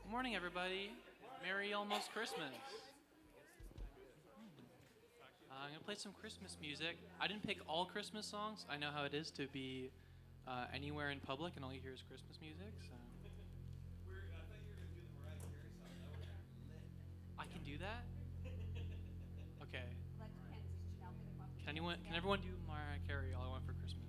Good morning, everybody. Merry almost Christmas. I'm going to play some Christmas music. I didn't pick all Christmas songs. I know how it is to be anywhere in public and all you hear is Christmas music. So I can do that? Okay. Can everyone do Mariah Carey, All I Want for Christmas?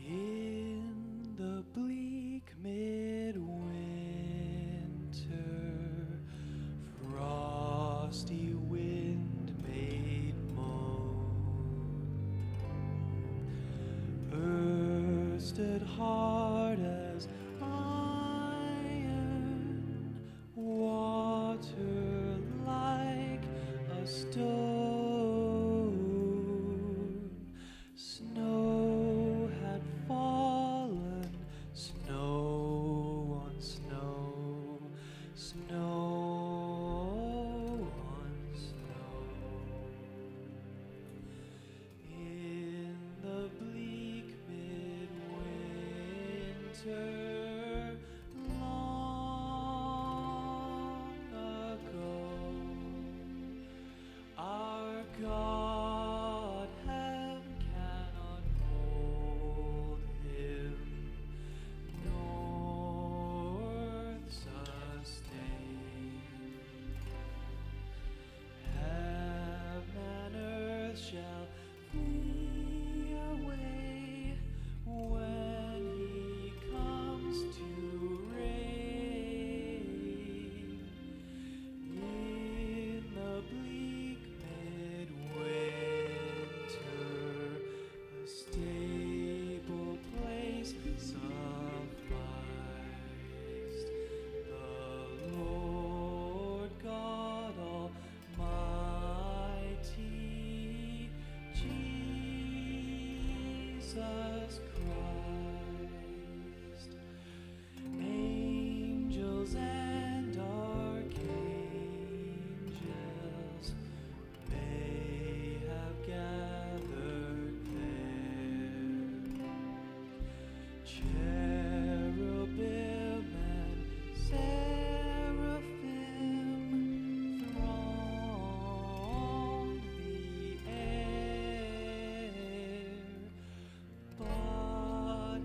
In the bleak midwinter, frosty wind made moan, earth stood hard as iron, water like a stone, snow had fallen, snow on snow, snow on snow. In the bleak midwinter, long ago, our God heaven cannot hold him, north sustain. Heaven and earth shall flee away when he comes to reign. In the bleak midwinter, a stable place sufficed. The Lord God Almighty, Jesus Christ. Angels and archangels may have gathered there. Cherubim and seraphim thronged the air, but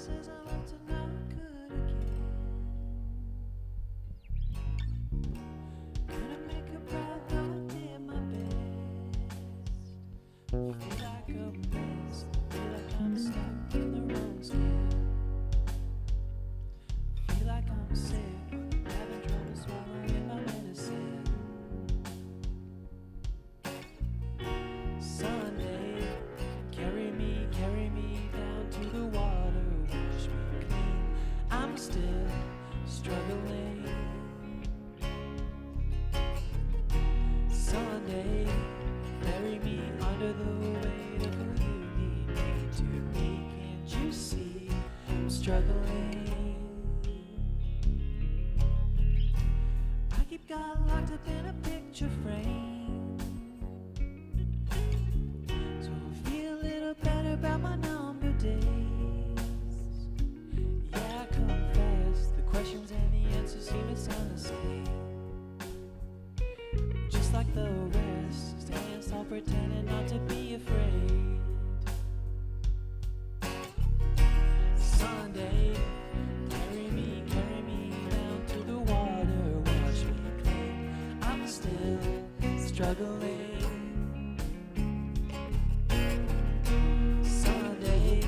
says I'm up to no good again. Couldn't make her proud, though I did my best. Feel like a mess, feel like I'm stuck in the wrong skin. Feel like I'm sick, having trouble swallowing my medicine. Sunday, carry me down to the water, wash me clean. I'm still struggling. Sunday, bury me under the weight of who you need me to be. Can't you see I'm struggling? I keep God locked up in a picture frame, so I feel a little better about my number days. Yeah, I confess, the questions and the answers seem to sound the same. Just like the rest, standing tall, pretending not to be afraid. Sunday, carry me down to the water, wash me clean. I'm still struggling. Sunday,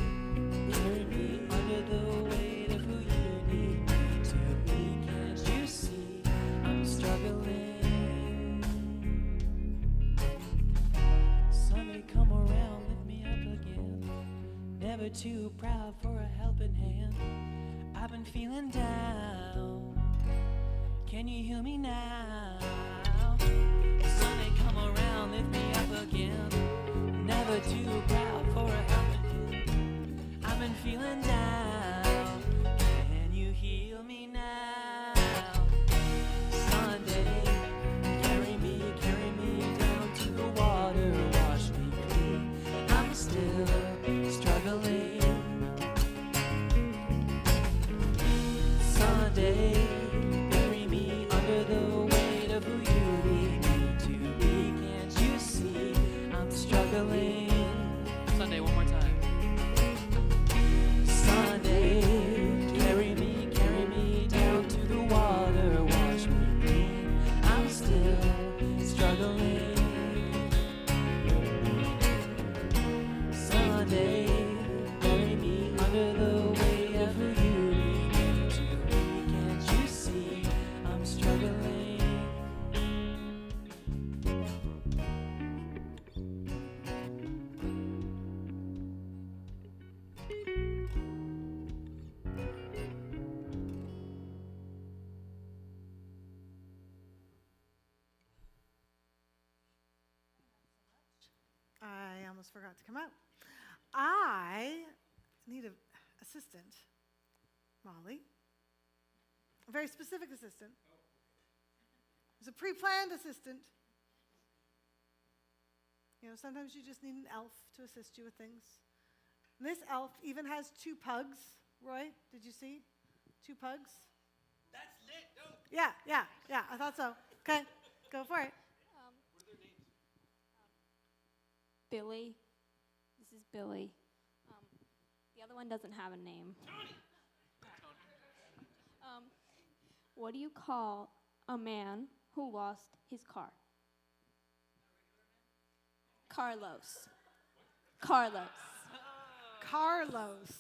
carry me under the weight of who you need me to be. Can't you see I'm struggling? Sunday, come around, lift me up again. Never too proud for a helping hand. I've been feeling down. Can you hear me now? Sunday, come around, lift me up again. Never too proud for a helping hand. I've been feeling down. Can you heal me now? Sunday, carry me down to the water, wash me clean. I'm still struggling. Sunday, bury me under the weight of who you need me to be. Can't you see I'm struggling? Sunday, one more time. Sunday, carry me down to the water, wash me clean. I'm still struggling. Sunday, bury me under the weight of who you need me to be. Can't you see I'm struggling? I almost forgot to come out. I need an assistant, Molly. A very specific assistant. It's a pre-planned assistant. You know, sometimes you just need an elf to assist you with things. And this elf even has 2 pugs. Roy, did you see? 2 pugs? That's lit, dope. Yeah, I thought so. Okay, go for it. What are their names? Billy. This is Billy. The other one doesn't have a name. What do you call a man who lost his car? Carlos. Carlos. Carlos.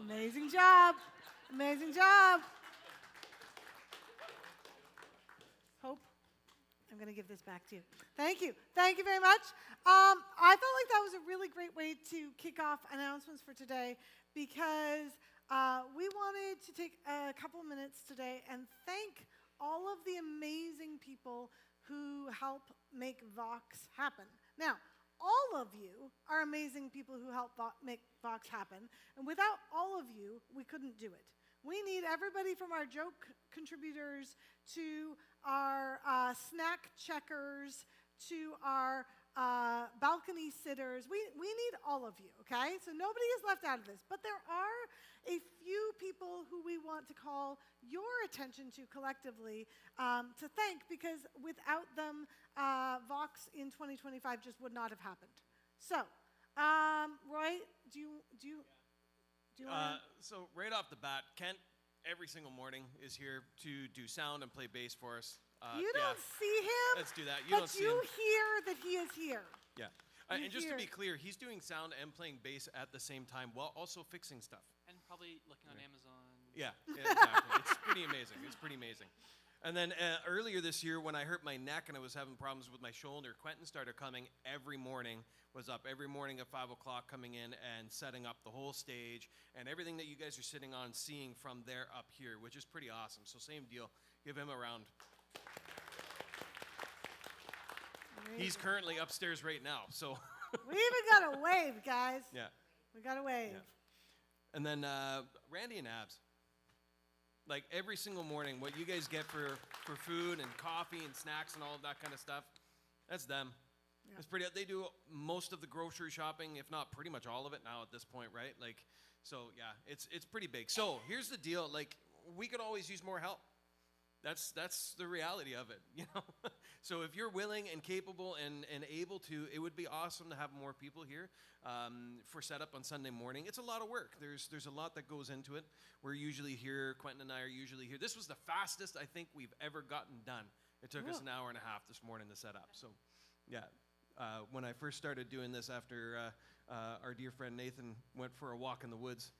Amazing job. Amazing job. Hope, I'm going to give this back to you. Thank you. Thank you very much. I felt like that was a really great way to kick off announcements for today because we wanted to take a couple of minutes today and thank all of the amazing people who help make Vox happen. Now, all of you are amazing people who help make Vox happen, and without all of you, we couldn't do it. We need everybody from our joke contributors to our snack checkers to our balcony sitters. We need all of you, okay? So nobody is left out of this. But there are a few people who we want to call your attention to collectively to thank, because without them, Vox in 2025 just would not have happened. So Roy, do you want So right off the bat, Kent every single morning is here to do sound and play bass for us. You yeah, don't see him, let's do that. You but don't see you him. hear that he is here. Yeah. You And just to hear be it. clear, he's doing sound and playing bass at the same time while also fixing stuff. And probably looking on Amazon. Yeah, exactly. It's pretty amazing. It's pretty amazing. And then earlier this year, when I hurt my neck and I was having problems with my shoulder, Quentin started coming every morning, was up every morning at 5 o'clock coming in and setting up the whole stage and everything that you guys are sitting on seeing from there up here, which is pretty awesome. So same deal. Give him a round. He's currently upstairs right now, so. We even got a wave, guys. Yeah. We got a wave. Yeah. And then Randy and Abs. Like every single morning, what you guys get for food and coffee and snacks and all of that kind of stuff, that's them. Yeah. It's pretty. They do most of the grocery shopping, if not pretty much all of it now at this point, right? Like, so yeah, it's pretty big. So here's the deal. Like, we could always use more help. That's the reality of it, you know. So if you're willing and capable and able to, it would be awesome to have more people here for setup on Sunday morning. It's a lot of work. There's a lot that goes into it. We're usually here. Quentin and I are usually here. This was the fastest I think we've ever gotten done. It took us an hour and a half this morning to set up. So, yeah. When I first started doing this after our dear friend Nathan went for a walk in the woods,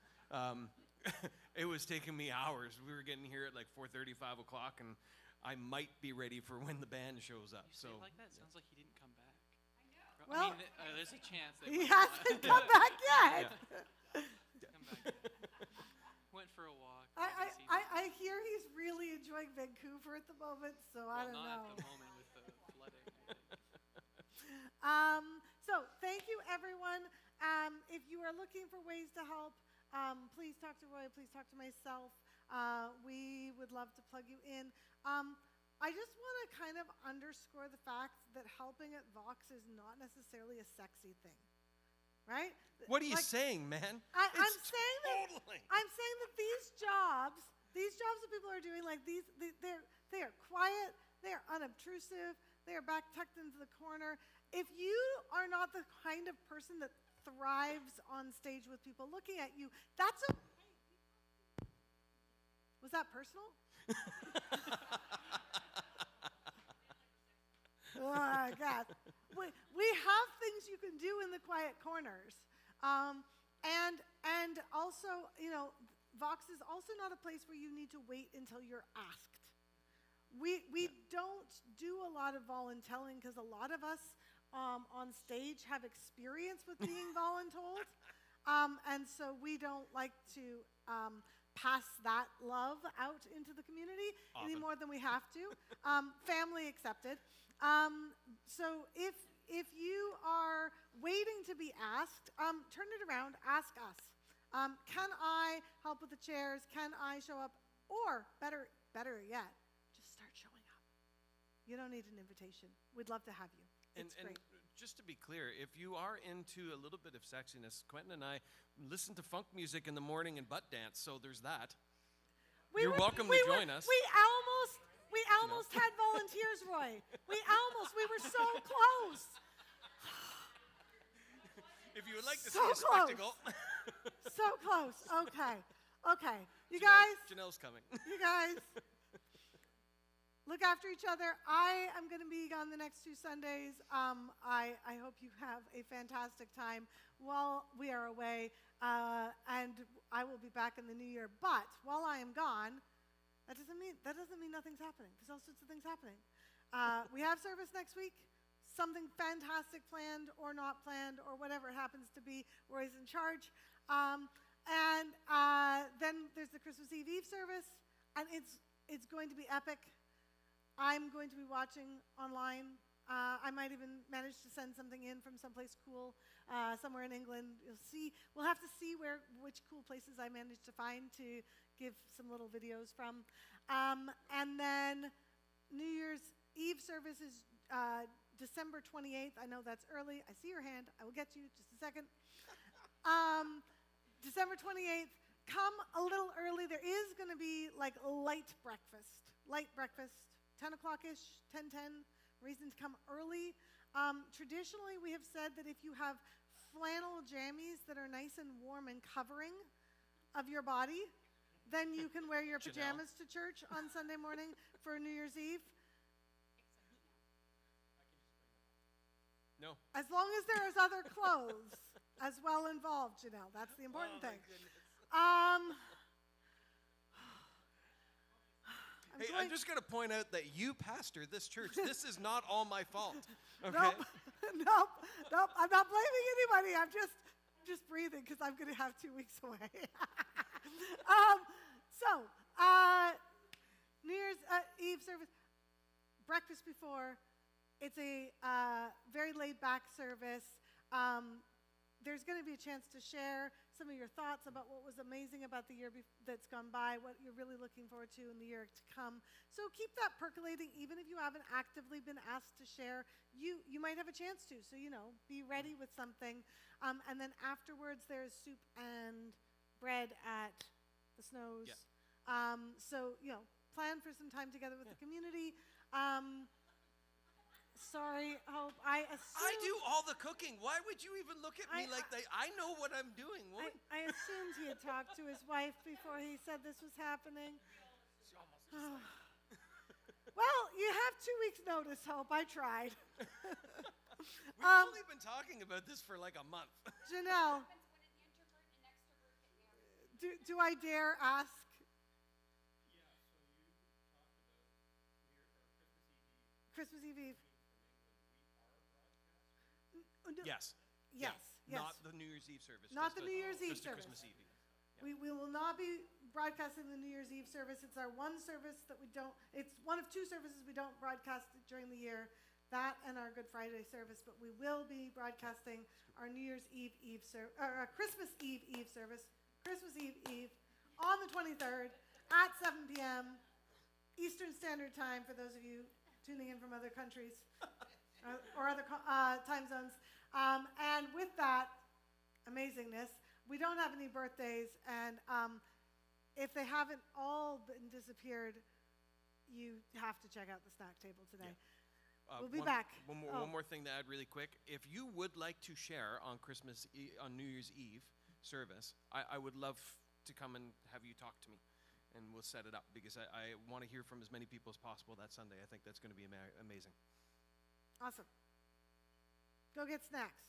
it was taking me hours. We were getting here at like 4:30, 5 o'clock, and I might be ready for when the band shows up. You say it like that? Sounds like he didn't come back. Well, I mean, there's a chance that He might hasn't come back yet. come back. Went for a walk. I, haven't seen him. I hear he's really enjoying Vancouver at the moment, so I don't Well, not know. at the moment with the flooding. I think. So thank you, everyone. If you are looking for ways to help, please talk to Roy. Please talk to myself. We would love to plug you in. I just want to kind of underscore the fact that helping at Vox is not necessarily a sexy thing, right? What are you Like, saying, man? I'm It's saying that totally. I'm saying that these jobs that people are doing, like they are quiet, they are unobtrusive, they are back tucked into the corner. If you are not the kind of person that thrives on stage with people looking at you, that's okay. Was that personal? Oh my God. We have things you can do in the quiet corners. And also, you know, Vox is also not a place where you need to wait until you're asked. We don't do a lot of voluntelling because a lot of us on stage have experience with being voluntold. And so we don't like to pass that love out into the community any Often. more than we have to. Family accepted. So if you are waiting to be asked, turn it around, ask us. Can I help with the chairs? Can I show up? Or better yet, just start showing up. You don't need an invitation. We'd love to have you. And It's great. just to be clear, if you are into a little bit of sexiness, Quentin and I listen to funk music in the morning and butt dance, so there's that. You're welcome to join us. We almost had volunteers, Roy. We were so close. If you would like to So see a close. spectacle, So close. Okay. You guys, Janelle's coming. you guys, look after each other. I am going to be gone the next 2 Sundays. I hope you have a fantastic time while we are away, and I will be back in the new year. But while I am gone, that doesn't mean nothing's happening. There's all sorts of things happening. We have service next week. Something fantastic planned or not planned or whatever it happens to be. Roy's in charge. And then there's the Christmas Eve service, and it's going to be epic. I'm going to be watching online. I might even manage to send something in from someplace cool, somewhere in England. You'll see. We'll have to see which cool places I manage to find to give some little videos from. And then New Year's Eve service is December 28th. I know that's early. I see your hand. I will get to you just a second. December 28th. Come a little early. There is going to be like light breakfast, 10 o'clock-ish, 10:10. Reason to come early. Traditionally, we have said that if you have flannel jammies that are nice and warm and covering of your body, then you can wear your Janelle. pajamas to church on Sunday morning for New Year's Eve. No. As long as there's other clothes as well involved, Janelle. That's the important thing. Hey, I'm just going to point out that you pastor this church. This is not all my fault. Okay? Nope, nope. I'm not blaming anybody. I'm just breathing because I'm going to have 2 weeks away. New Year's Eve service, breakfast before. It's a very laid-back service. There's going to be a chance to share some of your thoughts about what was amazing about the year that's gone by, what you're really looking forward to in the year to come. So keep that percolating, even if you haven't actively been asked to share. You might have a chance to, so be ready with something. And then afterwards, there's soup and bread at the Snows. Yeah. So plan for some time together with the community. Sorry, Hope. I do all the cooking. Why would you even look at me like that? I know what I'm doing. I assumed he had talked to his wife before he said this was happening. Well, you have 2 weeks' notice, Hope. I tried. We've only been talking about this for like a month. Janelle, do I dare ask? Christmas Eve. No. Yes. Yes. Yeah. Not the New Year's Eve service. Not the New Year's Eve just service. Christmas Eve. We will not be broadcasting the New Year's Eve service. It's our one service that we don't, it's one of 2 services we don't broadcast during the year, that and our Good Friday service, but we will be broadcasting our New Year's Eve our Christmas Eve service, Christmas Eve on the 23rd at 7 p.m. Eastern Standard Time for those of you tuning in from other countries or other time zones. And with that amazingness, we don't have any birthdays, and if they haven't all been disappeared, you have to check out the snack table today. Yeah. We'll be back. One more thing to add really quick. If you would like to share on on New Year's Eve service, I would love to come and have you talk to me, and we'll set it up, because I want to hear from as many people as possible that Sunday. I think that's going to be amazing. Awesome. Go get snacks.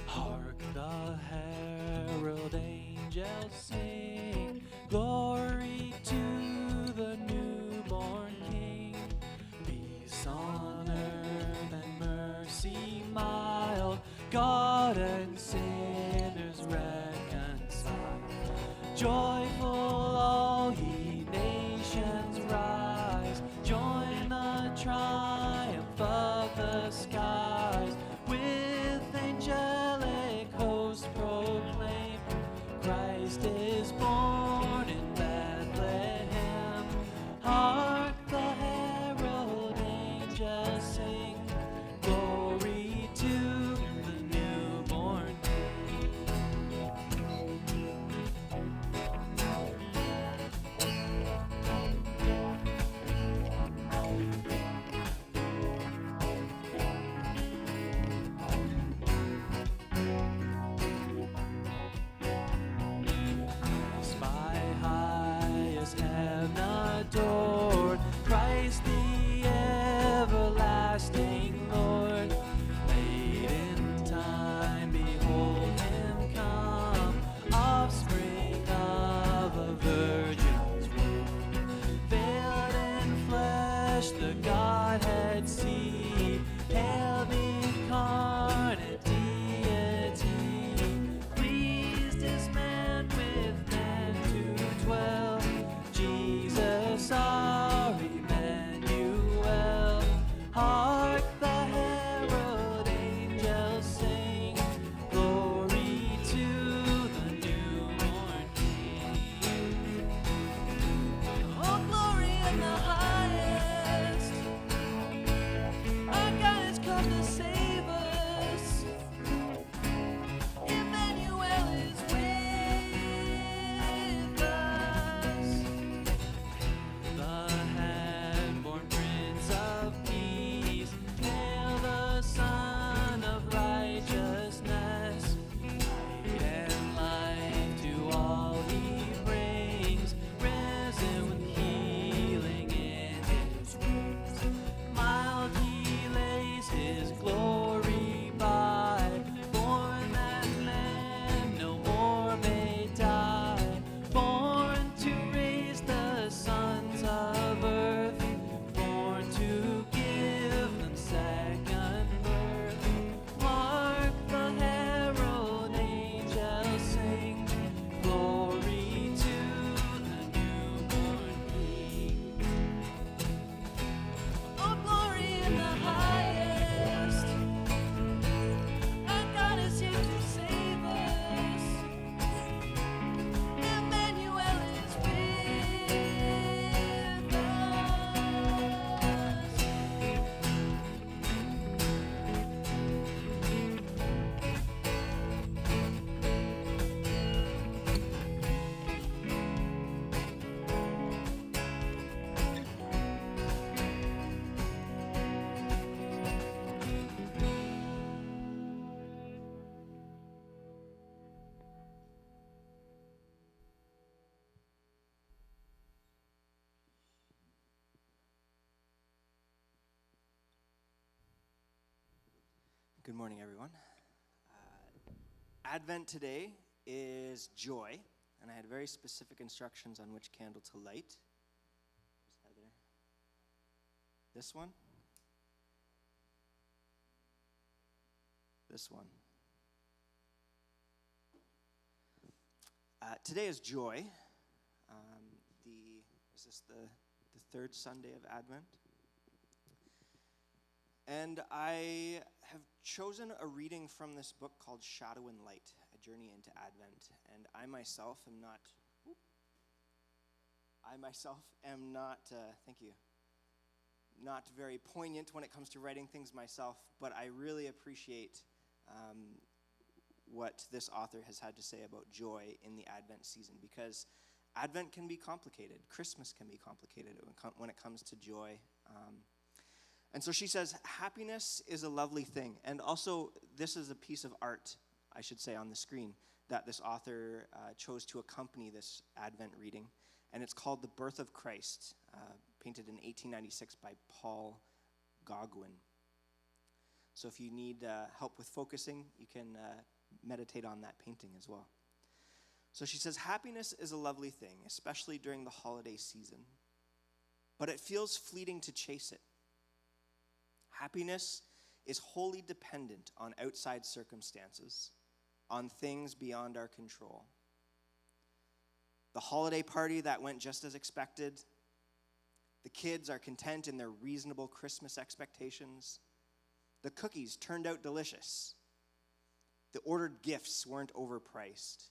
Hark the herald angels sing, glory to the newborn King. Peace on earth and mercy mild, God and sinners reconciled. Joyful all ye nations rise, join the triumph of the skies. With angelic hosts proclaim, Christ is born in Bethlehem. Hark the herald angels sing, glory to the newborn King. Good morning, everyone. Advent today is joy, and I had very specific instructions on which candle to light. Where's Heather? This one? This one. Today is joy. Is this the third Sunday of Advent? And I have chosen a reading from this book called Shadow and Light, A Journey into Advent. And I myself am not, thank you, not very poignant when it comes to writing things myself, but I really appreciate what this author has had to say about joy in the Advent season, because Advent can be complicated. Christmas can be complicated when it comes to joy. And so she says, happiness is a lovely thing. And also, this is a piece of art, I should say, on the screen that this author chose to accompany this Advent reading. And it's called The Birth of Christ, painted in 1896 by Paul Gauguin. So if you need help with focusing, you can meditate on that painting as well. So she says, happiness is a lovely thing, especially during the holiday season. But it feels fleeting to chase it. Happiness is wholly dependent on outside circumstances, on things beyond our control. The holiday party that went just as expected. The kids are content in their reasonable Christmas expectations. The cookies turned out delicious. The ordered gifts weren't overpriced.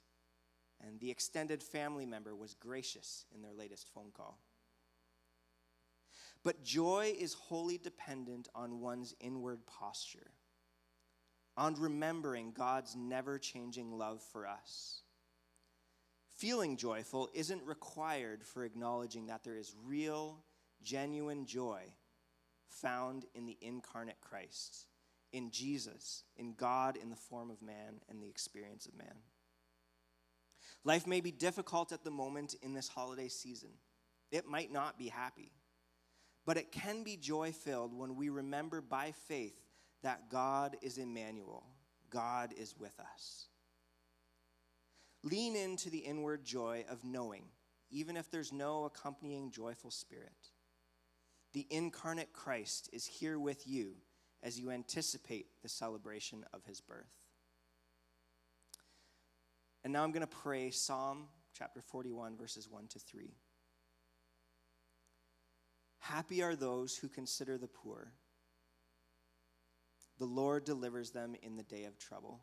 And the extended family member was gracious in their latest phone call. But joy is wholly dependent on one's inward posture, on remembering God's never-changing love for us. Feeling joyful isn't required for acknowledging that there is real, genuine joy found in the incarnate Christ, in Jesus, in God in the form of man and the experience of man. Life may be difficult at the moment in this holiday season. It might not be happy. But it can be joy-filled when we remember by faith that God is Emmanuel. God is with us. Lean into the inward joy of knowing, even if there's no accompanying joyful spirit. The incarnate Christ is here with you as you anticipate the celebration of his birth. And now I'm going to pray Psalm chapter 41, verses 1 to 3. Happy are those who consider the poor. The Lord delivers them in the day of trouble.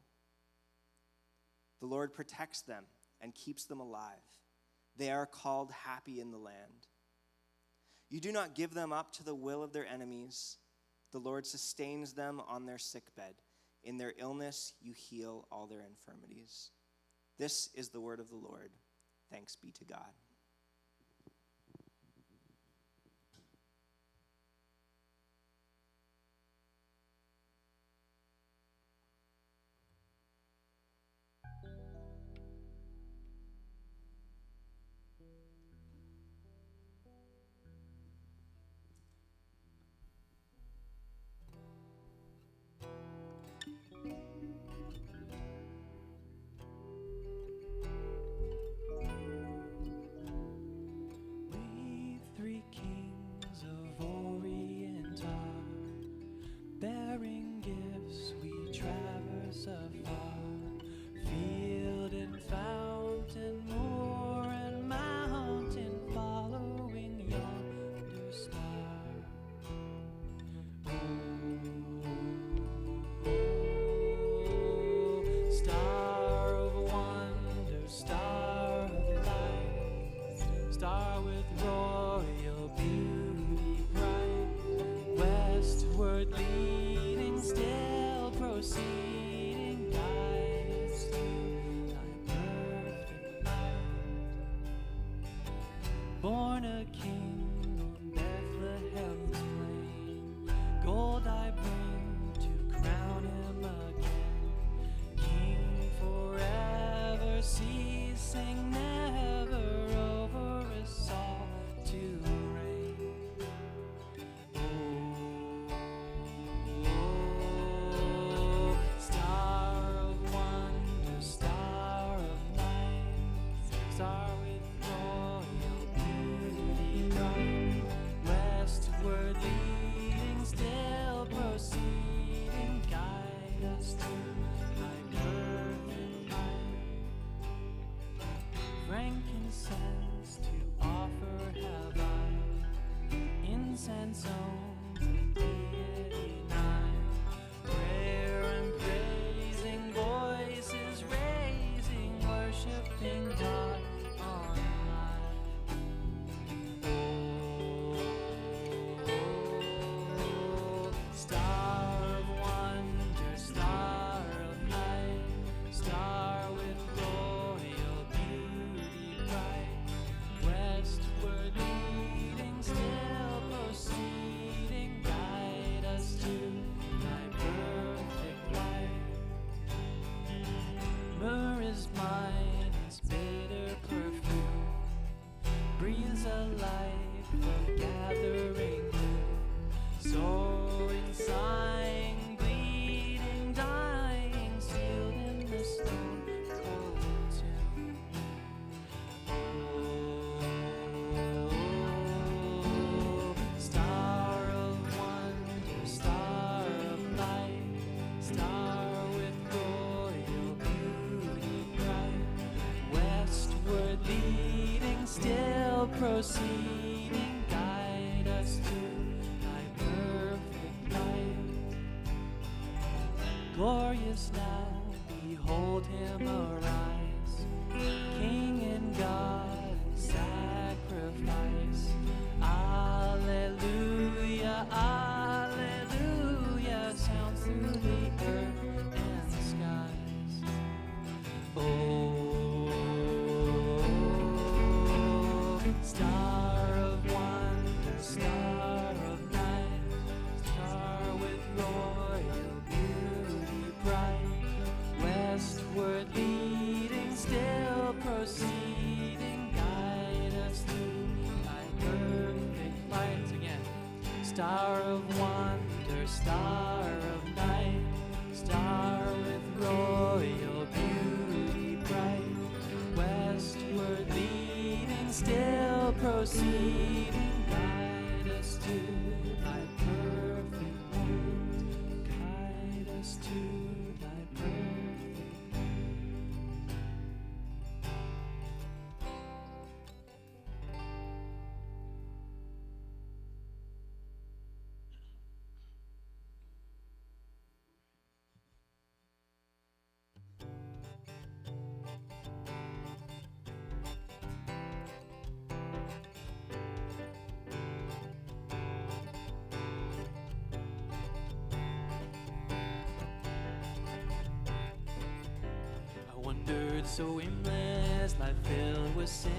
The Lord protects them and keeps them alive. They are called happy in the land. You do not give them up to the will of their enemies. The Lord sustains them on their sickbed. In their illness, you heal all their infirmities. This is the word of the Lord. Thanks be to God. Born a king on Bethlehem's plain, gold I bring to crown him again. King forever, ceasing never, over us all to reign. star with royal beauty bright, westward leading, still proceeding, guide us to thy perfect light. Frankincense to offer have I, incense on the deity nigh, prayer and praising, voices raising, worshiping God on high. Oh, star of wonder, star of light, star with royal beauty bright, westward leading, still proceeding, guide us to thy perfect light. Myrrh is mine, its bitter perfume breathes a life of gathering dew, soaring, sighing, bleeding, dying, sealed in the stone cold tomb. Oh, star of wonder, star of light, star with royal beauty bright, westward leading, still proceeding, guide us to thy perfect light. Glorious now, behold him arise, King and God in sacrifice. Alleluia, alleluia, sounds through the earth and the skies. Oh, star of wonder, star of night, star with royal beauty bright, westward leading, still proceeding, guide us to thy perfect light. Again, star of wonder, star of night, star with royal beauty bright, westward leading, still proceeding, guide us to thy perfect light, guide us to thy perfect light. I wondered so aimless, life filled with sin,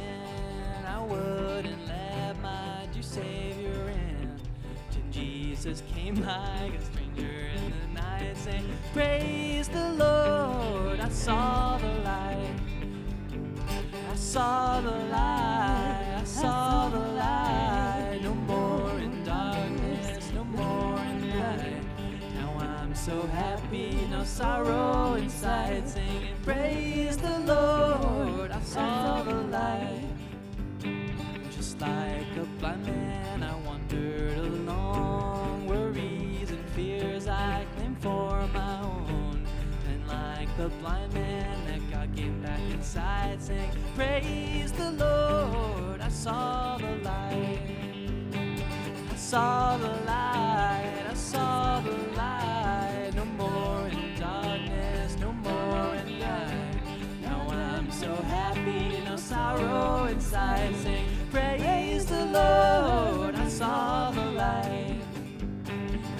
I wouldn't let my dear Savior in. Till Jesus came like a stranger in the night, saying, praise the Lord. I saw the light, I saw the light, I saw the light. No more in darkness, no more in night. Now I'm so happy, no sorrow inside, singing, praise the Lord. I saw the light. Just like a blind man, I wandered along, worries and fears I claimed for my own. And like the blind man that God gave back inside, saying, praise the Lord. I saw the light, I saw the light, I saw the light. No more in darkness, no more in night. Now I'm so happy, no sorrow inside, saying, praise the Lord. I saw the light.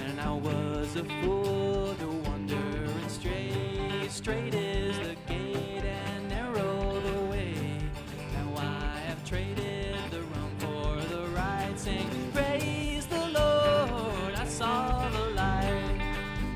And I was a fool to wander and stray. Straight is the gate and narrow the way. Now I have traded the wrong for the right, saying, praise the Lord. I saw the light.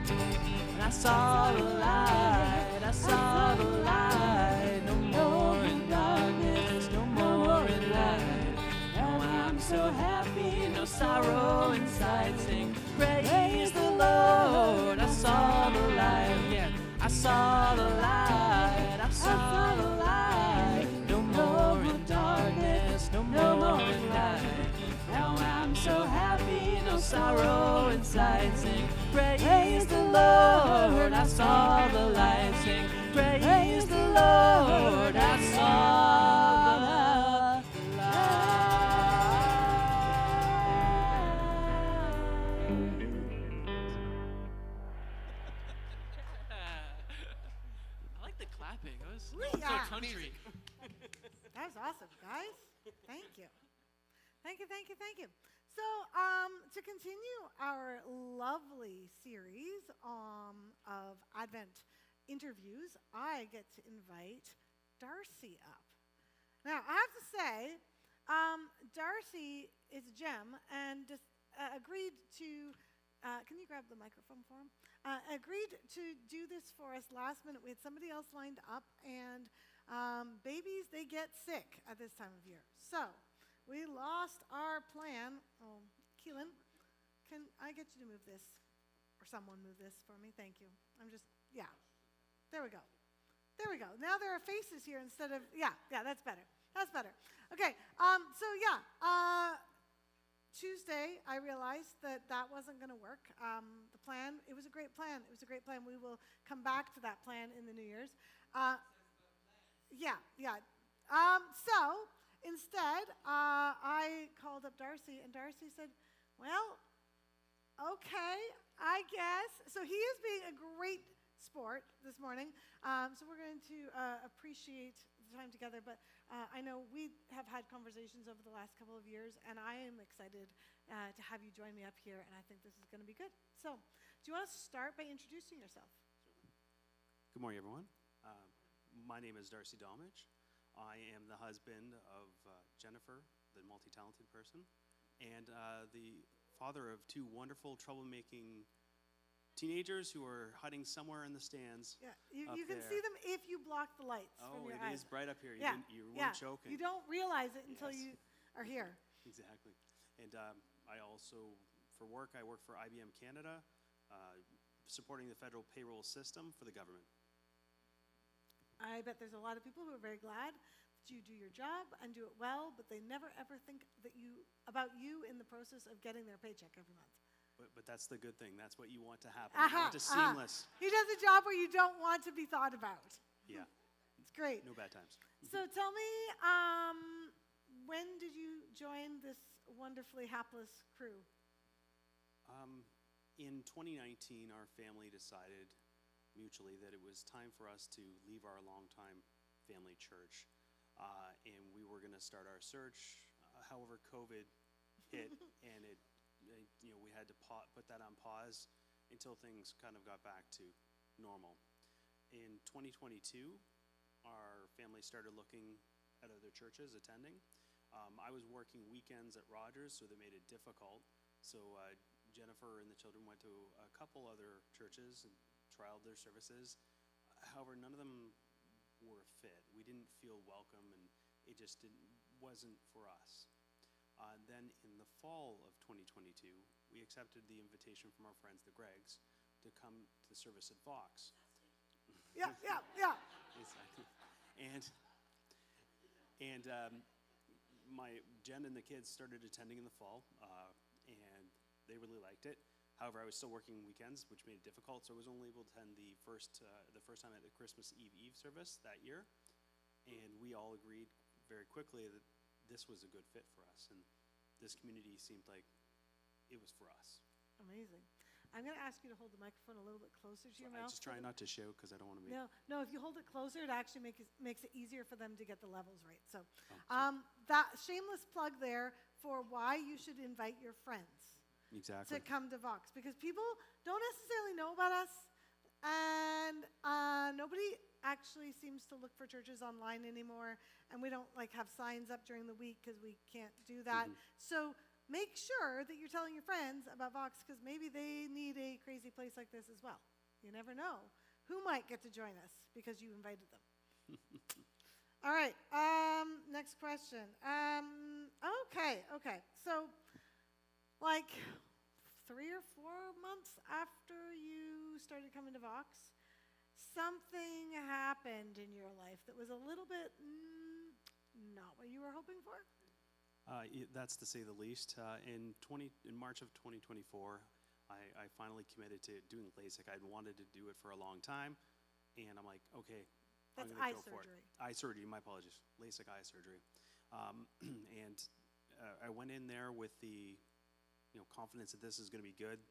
And I saw the light. I saw the light. No more in darkness, no more in light. Now I'm so happy, no sorrow inside, sing, praise the Lord. I saw the light, yeah. I saw the light, I saw the light. No more light sing. Praise the Lord, I saw the light sing. Praise the Lord, I saw the light. I like the clapping. It was Yeah. so country. That was awesome, guys. Thank you. Thank you, thank you, thank you. So, to continue our lovely series of Advent interviews, I get to invite Darcy up. Now, I have to say, Darcy is a gem and just agreed to, can you grab the microphone for him? Agreed to do this for us last minute. We had somebody else lined up, and babies, they get sick at this time of year. So, we lost our plan. Oh, Keelan, can I get you to move this? Or someone move this for me? Thank you. Yeah. There we go. There we go. Now there are faces here instead of, yeah, that's better. That's better. Okay, Tuesday, I realized that wasn't going to work. The plan, it was a great plan. It was a great plan. We will come back to that plan in the New Year's. So, instead, I called up Darcy, and Darcy said, well, okay, I guess. So he is being a great sport this morning. So we're going to appreciate the time together. But I know we have had conversations over the last couple of years, and I am excited to have you join me up here, and I think this is going to be good. So do you want to start by introducing yourself? Good morning, everyone. My name is Darcy Dolmage. I am the husband of Jennifer, the multi-talented person, and the father of two wonderful, troublemaking teenagers who are hiding somewhere in the stands. Yeah, you can see them if you block the lights from your eyes. It is bright up here. Yeah, You weren't joking. You don't realize it until you are here. Exactly. And I also, for work, I work for IBM Canada, supporting the federal payroll system for the government. I bet there's a lot of people who are very glad that you do your job and do it well, but they never ever think about you in the process of getting their paycheck every month. But that's the good thing. That's what you want to happen. You want it to seamless. He does a job where you don't want to be thought about. Yeah. It's great. No bad times. So tell me, when did you join this wonderfully hapless crew? In 2019, our family decided mutually that it was time for us to leave our longtime family church, and we were going to start our search. However, COVID hit, and we had to put that on pause until things kind of got back to normal. In 2022, our family started looking at other churches attending. I was working weekends at Rogers, so that made it difficult. So Jennifer and the children went to a couple other churches and trialed their services. However, none of them were a fit. We didn't feel welcome, and it just wasn't for us. Then in the fall of 2022, we accepted the invitation from our friends, the Greggs, to come to the service at Vox. Yeah. Exactly. And Jen and the kids started attending in the fall, and they really liked it. However, I was still working weekends, which made it difficult, so I was only able to attend the first time at the Christmas Eve service that year. And we all agreed very quickly that this was a good fit for us, and this community seemed like it was for us. Amazing. I'm going to ask you to hold the microphone a little bit closer to your mouth. I just try not to shout because I don't want to make... No, if you hold it closer, it actually makes it easier for them to get the levels right. So that shameless plug there for why you should invite your friends. Exactly. To come to Vox, because people don't necessarily know about us, and nobody actually seems to look for churches online anymore, and we don't have signs up during the week because we can't do that. So make sure that you're telling your friends about Vox, because maybe they need a crazy place like this as well. You never know who might get to join us because you invited them. All right, next question. Okay, so 3 or 4 months after you started coming to Vox, something happened in your life that was a little bit not what you were hoping for? That's to say the least. In March of 2024, I finally committed to doing LASIK. I'd wanted to do it for a long time, and I'm like, okay, I'm That's gonna eye go for it. surgery. Eye surgery, my apologies. LASIK eye surgery. And I went in there with the confidence that this is going to be good.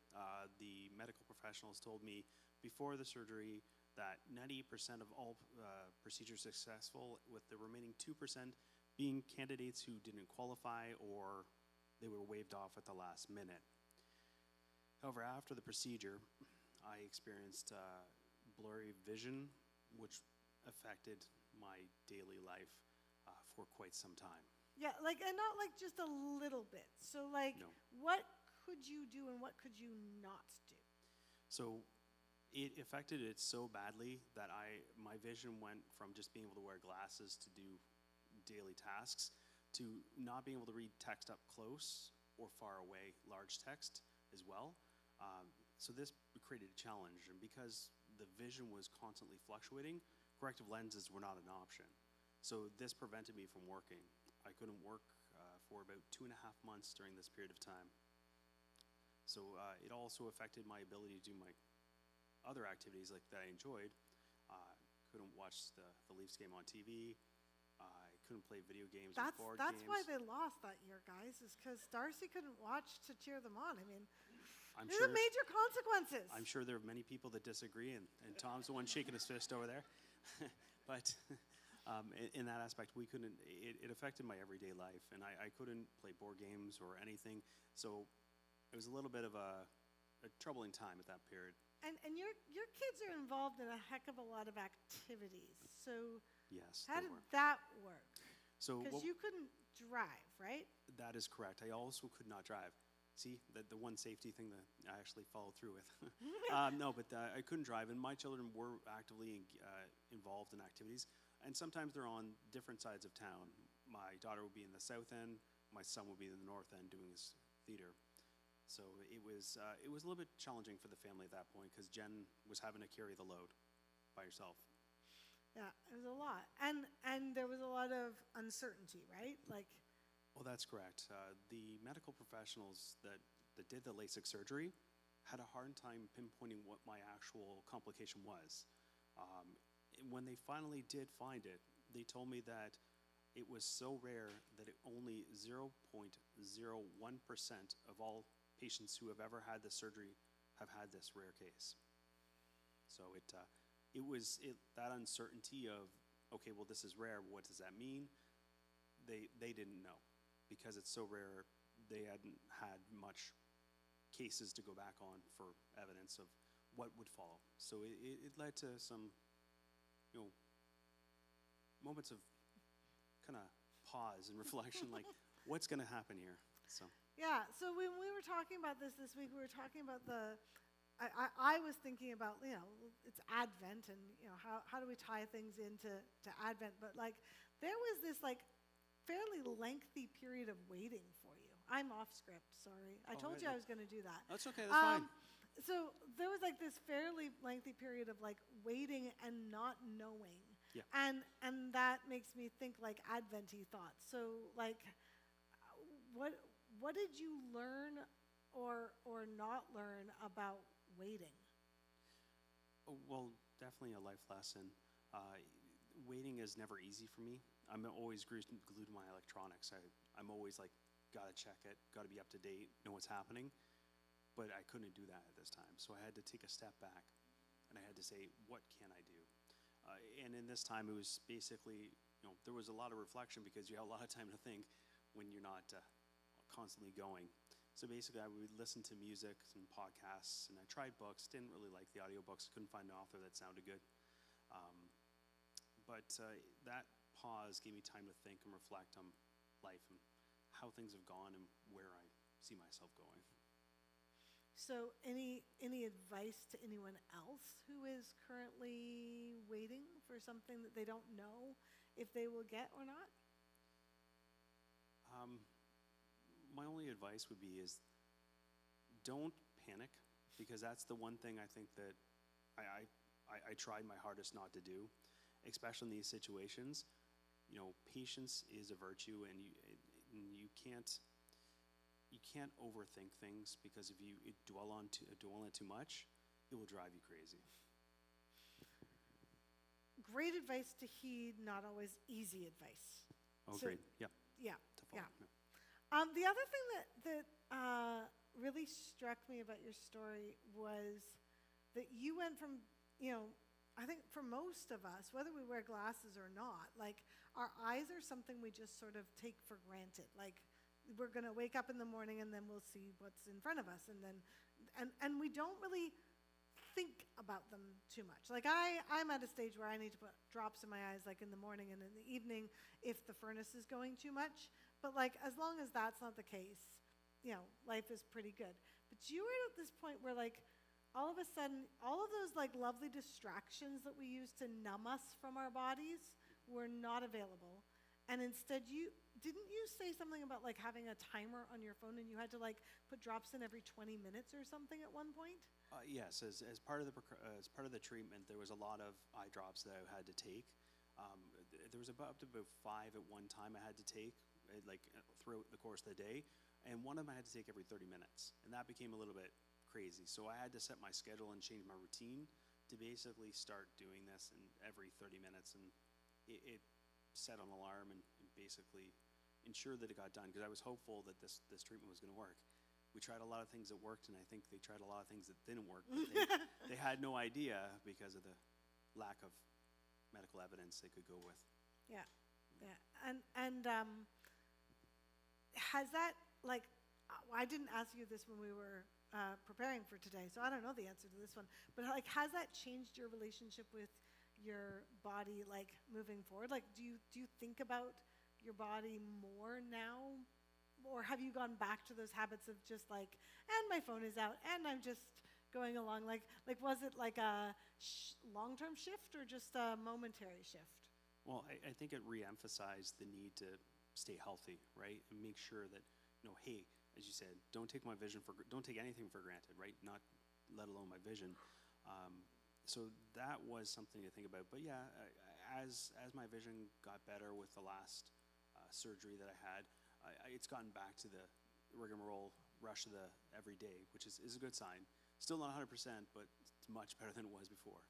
The medical professionals told me before the surgery that 90% of all procedures successful, with the remaining 2% being candidates who didn't qualify or they were waived off at the last minute. However, after the procedure, I experienced blurry vision, which affected my daily life for quite some time. Yeah, like, and not like just a little bit. So, like, No. what could you do and what could you not do? So it affected it so badly that my vision went from just being able to wear glasses to do daily tasks to not being able to read text up close or far away, large text as well. So this created a challenge, and because the vision was constantly fluctuating, corrective lenses were not an option. So this prevented me from working. I couldn't work for about 2.5 months during this period of time. So it also affected my ability to do my other activities like that I enjoyed. Couldn't watch the Leafs game on TV. I couldn't play video games or board That's games. why they lost that year, guys, is because Darcy couldn't watch to cheer them on. I mean, I'm there's sure, major consequences. I'm sure there are many people that disagree, and Tom's the one shaking his fist over there. But in that aspect, we couldn't. It affected my everyday life, and I couldn't play board games or anything. So it was a little bit of a troubling time at that period. And your kids are involved in a heck of a lot of activities. So Yes, how they did were. that work? So Because you couldn't drive, right? that is correct. I also could not drive. See, the one safety thing that I actually followed through with. No, but I couldn't drive, and my children were actively involved in activities, and sometimes they're on different sides of town. My daughter would be in the south end, my son would be in the north end doing his theater. So it was a little bit challenging for the family at that point because Jen was having to carry the load by herself. Yeah, it was a lot. And there was a lot of uncertainty, right? Like, Oh, that's correct. The medical professionals that did the LASIK surgery had a hard time pinpointing what my actual complication was. When they finally did find it, they told me that it was so rare that only 0.01% of all patients who have ever had the surgery have had this rare case. So it was that uncertainty of, okay, well, this is rare. What does that mean? They didn't know. Because it's so rare, they hadn't had much cases to go back on for evidence of what would follow. So it led to some, moments of kind of pause and reflection, like, what's going to happen here? So yeah, so when we were talking about this week, we were talking about I was thinking about, it's Advent and, how do we tie things into Advent? But, like, there was this, like, fairly lengthy period of waiting for you. I'm off script, sorry. I told you I was going to do that. that's okay, that's fine. So there was, like, this fairly lengthy period of, like, waiting and not knowing. Yeah. And that makes me think, like, Advent-y thoughts. So, like, what did you learn or not learn about waiting? Oh, well, definitely a life lesson. Waiting is never easy for me. I'm always glued to my electronics. I'm always like, gotta check it, gotta be up to date, know what's happening. But I couldn't do that at this time. So I had to take a step back and I had to say, what can I do? And in this time, it was basically, there was a lot of reflection because you have a lot of time to think when you're not constantly going. So basically, I would listen to music and podcasts, and I tried books, didn't really like the audiobooks, couldn't find an author that sounded good. But that pause gave me time to think and reflect on life and how things have gone and where I see myself going. So any advice to anyone else who is currently waiting for something that they don't know if they will get or not? My only advice would be is don't panic, because that's the one thing I think that I tried my hardest not to do, especially in these situations. Patience is a virtue, and you can't you can't overthink things, because if you dwell on it too much, it will drive you crazy. Great advice to heed, not always easy advice. Oh, So- great. Yeah. Yeah, To follow. yeah. The other thing that really struck me about your story was that you went from, I think for most of us, whether we wear glasses or not, like our eyes are something we just sort of take for granted. Like we're going to wake up in the morning and then we'll see what's in front of us, and we don't really think about them too much. Like I'm at a stage where I need to put drops in my eyes, like in the morning and in the evening if the furnace is going too much. But like as long as that's not the case, life is pretty good. But you were at this point where like all of a sudden, all of those like lovely distractions that we use to numb us from our bodies were not available. And instead didn't you say something about like having a timer on your phone and you had to like put drops in every 20 minutes or something at one point? Yes, as part of the treatment, there was a lot of eye drops that I had to take. There was up to about 5 at one time I had to take, throughout the course of the day, and one of them I had to take every 30 minutes, and that became a little bit crazy. So I had to set my schedule and change my routine to basically start doing this in every 30 minutes, and it set an alarm and basically ensured that it got done, because I was hopeful that this treatment was going to work. We tried a lot of things that worked, and I think they tried a lot of things that didn't work. But they had no idea because of the lack of medical evidence they could go with. Yeah, yeah. And has that, like, I didn't ask you this when we were preparing for today, so I don't know the answer to this one, but like, has that changed your relationship with your body, like, moving forward? Like, do you think about your body more now? Or have you gone back to those habits of just like, and my phone is out, and I'm just going along? Like was it like a long-term shift or just a momentary shift? Well, I think it re-emphasized the need to stay healthy, right? And make sure that, hey, as you said, don't take anything for granted, right? Not let alone my vision. So that was something to think about. But yeah, as my vision got better with the last surgery that I had, it's gotten back to the rigmarole rush of the every day, which is a good sign. Still not 100%, but it's much better than it was before.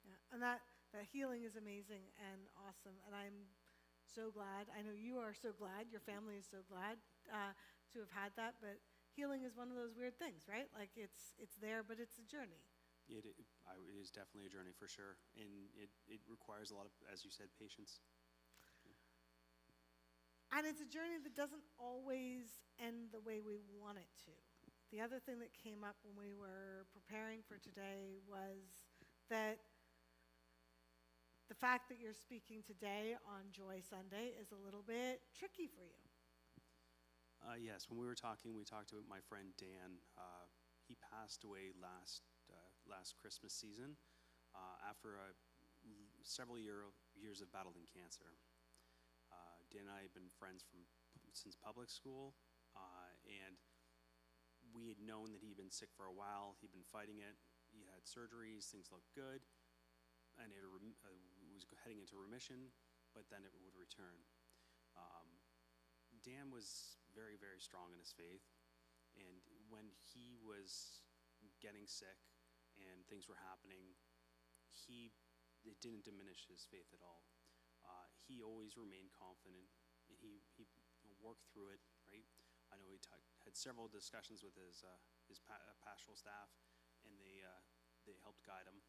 Yeah, and that healing is amazing and awesome, and I'm so glad. I know you are so glad. Your family is so glad to have had that. But healing is one of those weird things, right? Like it's there, but it's a journey. It is definitely a journey for sure, and it requires a lot of, as you said, patience. And it's a journey that doesn't always end the way we want it to. The other thing that came up when we were preparing for today was that the fact that you're speaking today on Joy Sunday is a little bit tricky for you. Yes, when we were talking, we talked about my friend Dan. He passed away last Christmas season after several years of battling cancer. Dan and I have been friends since public school, and we had known that he'd been sick for a while. He'd been fighting it. He had surgeries. Things looked good, and it was heading into remission, but then it would return. Dan was very, very strong in his faith, and when he was getting sick and things were happening, it didn't diminish his faith at all. He always remained confident, and he worked through it, right? I know he had several discussions with his pastoral staff, and they helped guide him.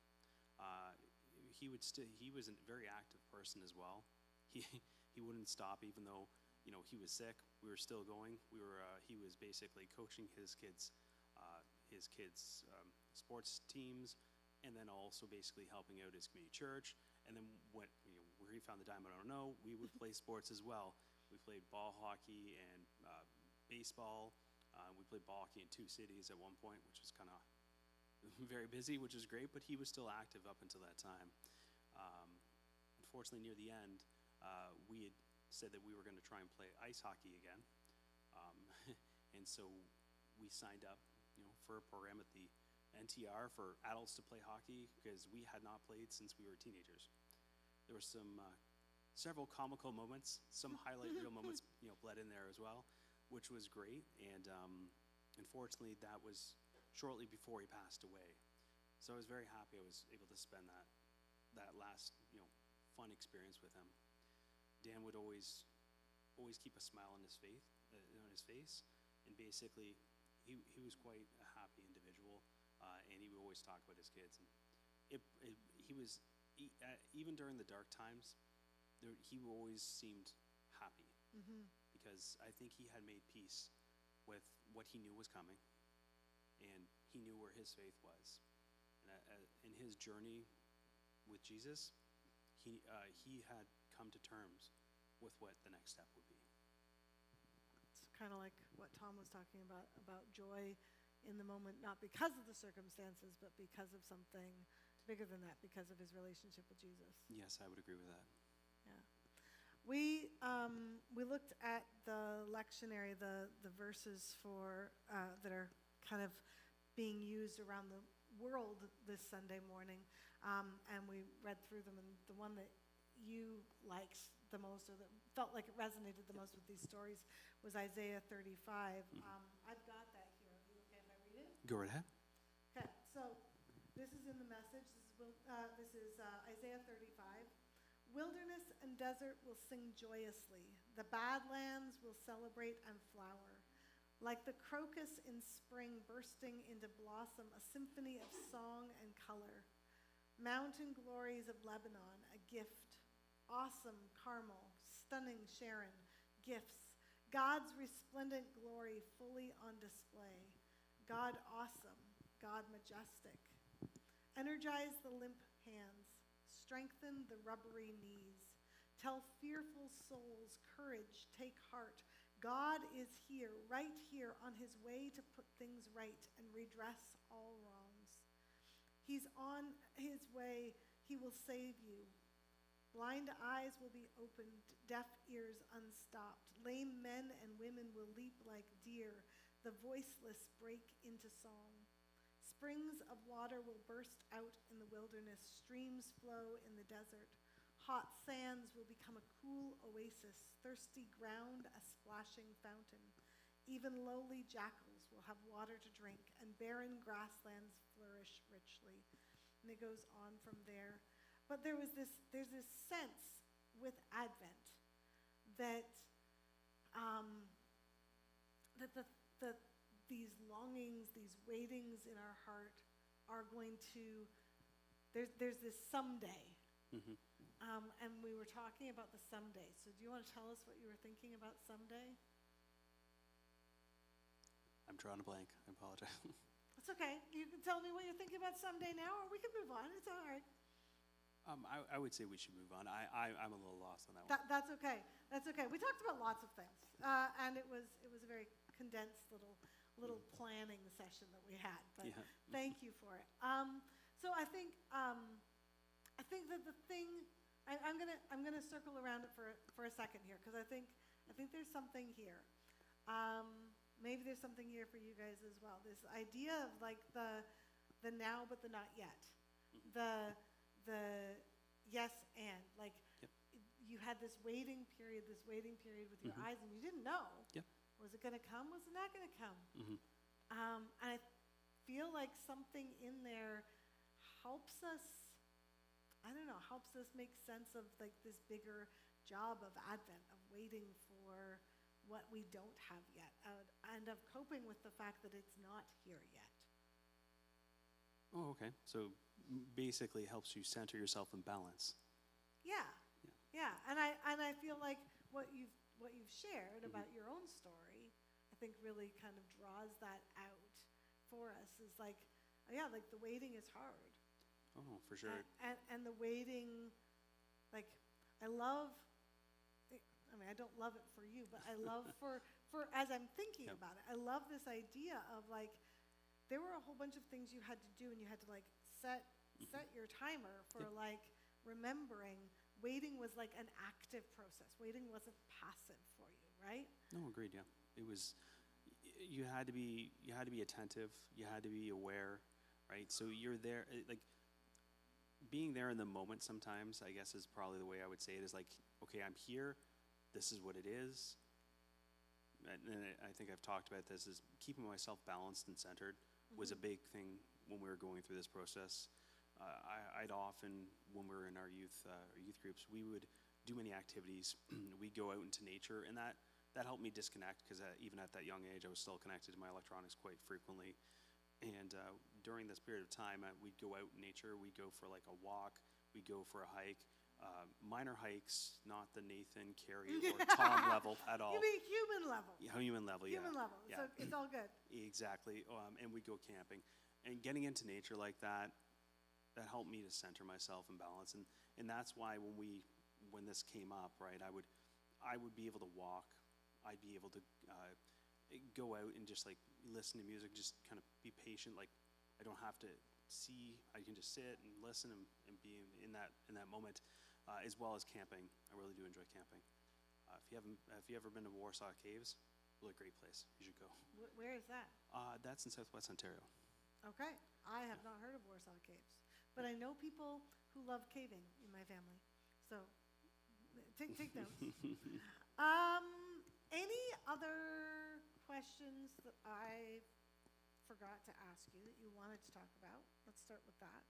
He was a very active person as well. He wouldn't stop, even though he was sick. We were still going. He was basically coaching his kids' sports teams, and then also basically helping out his community church. And then where he found the diamond, I don't know. We would play sports as well. We played ball hockey and baseball. We played ball hockey in 2 cities at one point, which was kind of very busy, which is great. But he was still active up until that time. Unfortunately, near the end, we had said that we were going to try and play ice hockey again, and so we signed up, for a program at the NTR for adults to play hockey, because we had not played since we were teenagers. There were several comical moments, some highlight reel moments, bled in there as well, which was great. And unfortunately, that was shortly before he passed away. So I was very happy I was able to spend that last, fun experience with him. Dan would always keep a smile on his face, and basically, he was quite a happy individual, and he would always talk about his kids. And even during the dark times, he always seemed happy, because I think he had made peace with what he knew was coming, and he knew where his faith was. And in his journey with Jesus, he had come to terms with what the next step would be. It's kind of like what Tom was talking about joy in the moment, not because of the circumstances, but because of something bigger than that, because of his relationship with Jesus. Yes, I would agree with that. Yeah. We looked at the lectionary, the verses for that are kind of being used around the world this Sunday morning, and we read through them, and the one that you liked the most, or that felt like it resonated the most with these stories, was Isaiah 35. I've got that here. Are you okay if I read it? Go right ahead. Okay, so this is in the message. This is Isaiah 35. Wilderness and desert will sing joyously. The badlands will celebrate and flower. Like the crocus in spring bursting into blossom, a symphony of song and color. Mountain glories of Lebanon, a gift. Awesome Carmel, stunning Sharon, gifts. God's resplendent glory fully on display. God awesome, God majestic. Energize the limp hands. Strengthen the rubbery knees. Tell fearful souls, courage, take heart. God is here, right here, on his way to put things right and redress all wrongs. He's on his way. He will save you. Blind eyes will be opened, deaf ears unstopped. Lame men and women will leap like deer. The voiceless break into song. Springs of water will burst out in the wilderness. Streams flow in the desert. Hot sands will become a cool oasis. Thirsty ground, a splashing fountain. Even lowly jackals will have water to drink, and barren grasslands flourish richly. And it goes on from there. But there's this sense with Advent that these longings, these waitings in our heart are going to, there's this someday. And we were talking about the someday. So do you want to tell us what you were thinking about someday? I'm drawing a blank. I apologize. It's okay. You can tell me what you're thinking about someday now, or we can move on. It's all right. I would say we should move on. I'm a little lost on that one. That's okay. That's okay. We talked about lots of things, and it was a very condensed little planning session that we had. But thank you for it. So I think that the thing I'm gonna circle around it for a second here, because I think there's something here. Maybe there's something here for you guys as well. This idea of like the now but the not yet, the yes and like you had this waiting period with your eyes, and you didn't know. Was it going to come? Was it not going to come? And I feel like something in there helps us. I don't know, helps us make sense of like this bigger job of Advent, of waiting for what we don't have yet, and of coping with the fact that it's not here yet. Oh, okay. So basically helps you center yourself in balance. Yeah. And I feel like what you've shared about your own story, I think really kind of draws that out for us. Is like, like the waiting is hard. Oh, for sure. And the waiting, like, I don't love it for you, but I love for as I'm thinking about it, I love this idea of like, there were a whole bunch of things you had to do, and you had to like set your timer for like remembering. Waiting was like an active process. Waiting wasn't passive for you, right? No, agreed. Yeah, it was. You had to be attentive. You had to be aware, right? So you're there, like being there in the moment. Sometimes, I guess, is probably the way I would say it. Is like, okay, I'm here. This is what it is. and I think I've talked about this, is keeping myself balanced and centered was a big thing when we were going through this process. I'd often, when we were in our youth groups, we would do many activities. We'd go out into nature, and that helped me disconnect, because even at that young age, I was still connected to my electronics quite frequently. And during this period of time, we'd go out in nature. We'd go for like a walk. We'd go for a hike. Minor hikes, not the Nathan, Carrie, or Tom level at all. You mean human level? Yeah, human level, yeah. Human level. Yeah. So it's all good. Exactly. And we'd go camping. And getting into nature like that helped me to center myself and balance. And that's why when this came up, right, I would be able to walk. I'd be able to go out and just like listen to music, just kind of be patient. Like, I don't have to see, I can just sit and listen and be in that moment, as well as camping. I really do enjoy camping. If you ever been to Warsaw Caves, really great place. You should go. Where is that? That's in Southwest Ontario. Okay. I have not heard of Warsaw Caves, but I know people who love caving in my family. So take notes. Any other questions that I forgot to ask you that you wanted to talk about? Let's start with that.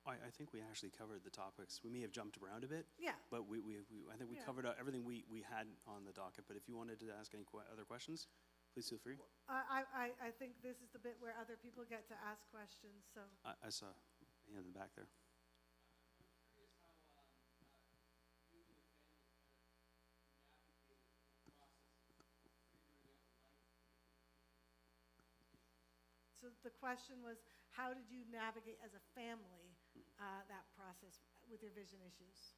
I think we actually covered the topics. We may have jumped around a bit, Yeah. but I think we covered everything we had on the docket. But if you wanted to ask any other questions, please feel free. I think this is the bit where other people get to ask questions. So I saw a hand in the back there. So the question was, how did you navigate as a family that process with your vision issues?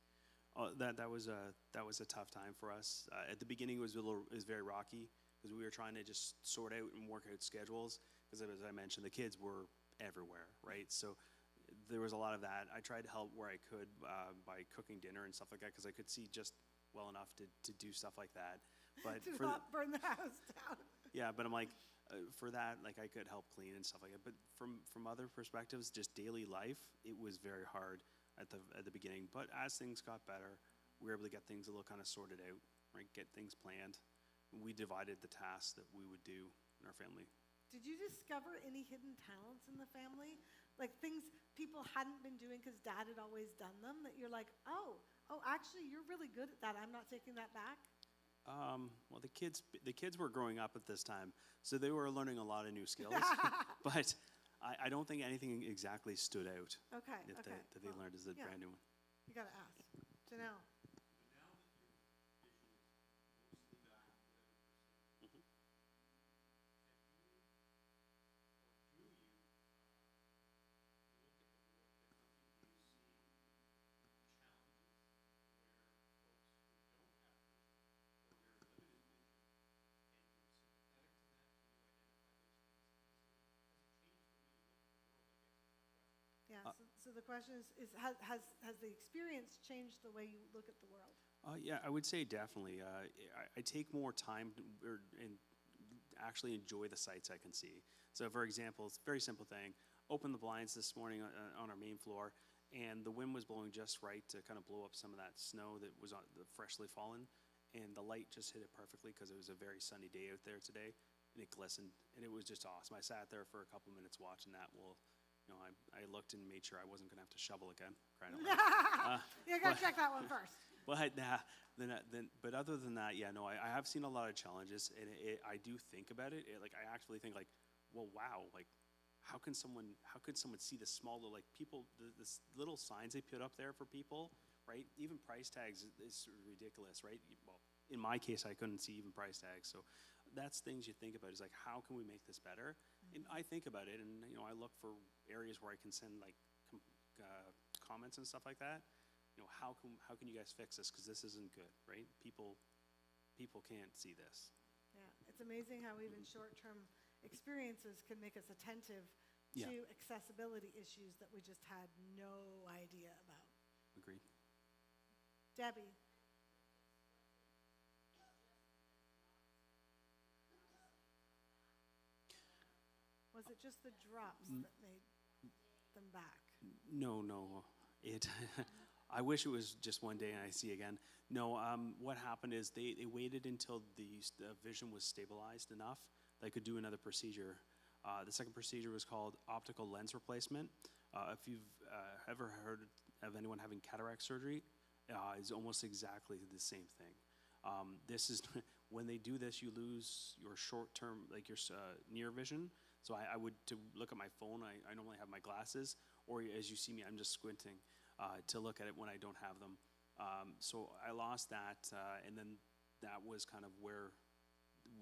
Oh, that was a tough time for us. At the beginning, it was very rocky, because we were trying to just sort out and work out schedules. Because as I mentioned, the kids were everywhere, right? So there was a lot of that. I tried to help where I could by cooking dinner and stuff like that, because I could see just well enough to do stuff like that. But To not burn the house down. yeah, but I'm like, for that, like, I could help clean and stuff like that. But from other perspectives, just daily life, it was very hard at the beginning. But as things got better, we were able to get things a little kind of sorted out, right? Get things planned. We divided the tasks that we would do in our family. Did you discover any hidden talents in the family? Like things people hadn't been doing because dad had always done them, that you're like, oh, actually, you're really good at that. I'm not taking that back? Well, the kids were growing up at this time, so they were learning a lot of new skills. But I don't think anything exactly stood out Okay, that okay. they learned as a yeah. brand new one. You got to ask. Janelle. Yeah, so the question is has the experience changed the way you look at the world? Yeah, I would say definitely. I take more time and actually enjoy the sights I can see. So, for example, it's a very simple thing. Opened the blinds this morning on our main floor, and the wind was blowing just right to kind of blow up some of that snow that was freshly fallen, and the light just hit it perfectly because it was a very sunny day out there today, and it glistened, and it was just awesome. I sat there for a couple minutes watching that. I looked and made sure I wasn't going to have to shovel again. You got to check that one first. But other than that, yeah, no, I have seen a lot of challenges, and I do think about it. Like, I actually think, like, well, wow, like, how could someone see the small little, like, people, this little signs they put up there for people, right? Even price tags is ridiculous, right? Well, in my case, I couldn't see even price tags, so that's things you think about, is like, how can we make this better? And I think about it, and I look for areas where I can send like comments and stuff like that. How can you guys fix this, because this isn't good, right? People can't see this. Yeah, it's amazing how even short-term experiences can make us attentive to accessibility issues that we just had no idea about. Agreed. Debbie. Was it just the drops that made them back? No. It I wish it was just one day and I see again. No, what happened is they waited until the vision was stabilized enough that I could do another procedure. The second procedure was called optical lens replacement. If you've ever heard of anyone having cataract surgery, it's almost exactly the same thing. This is when they do this, you lose your short-term, like your near vision. So I would, to look at my phone, I normally have my glasses, or as you see me, I'm just squinting to look at it when I don't have them. So I lost that, and then that was kind of where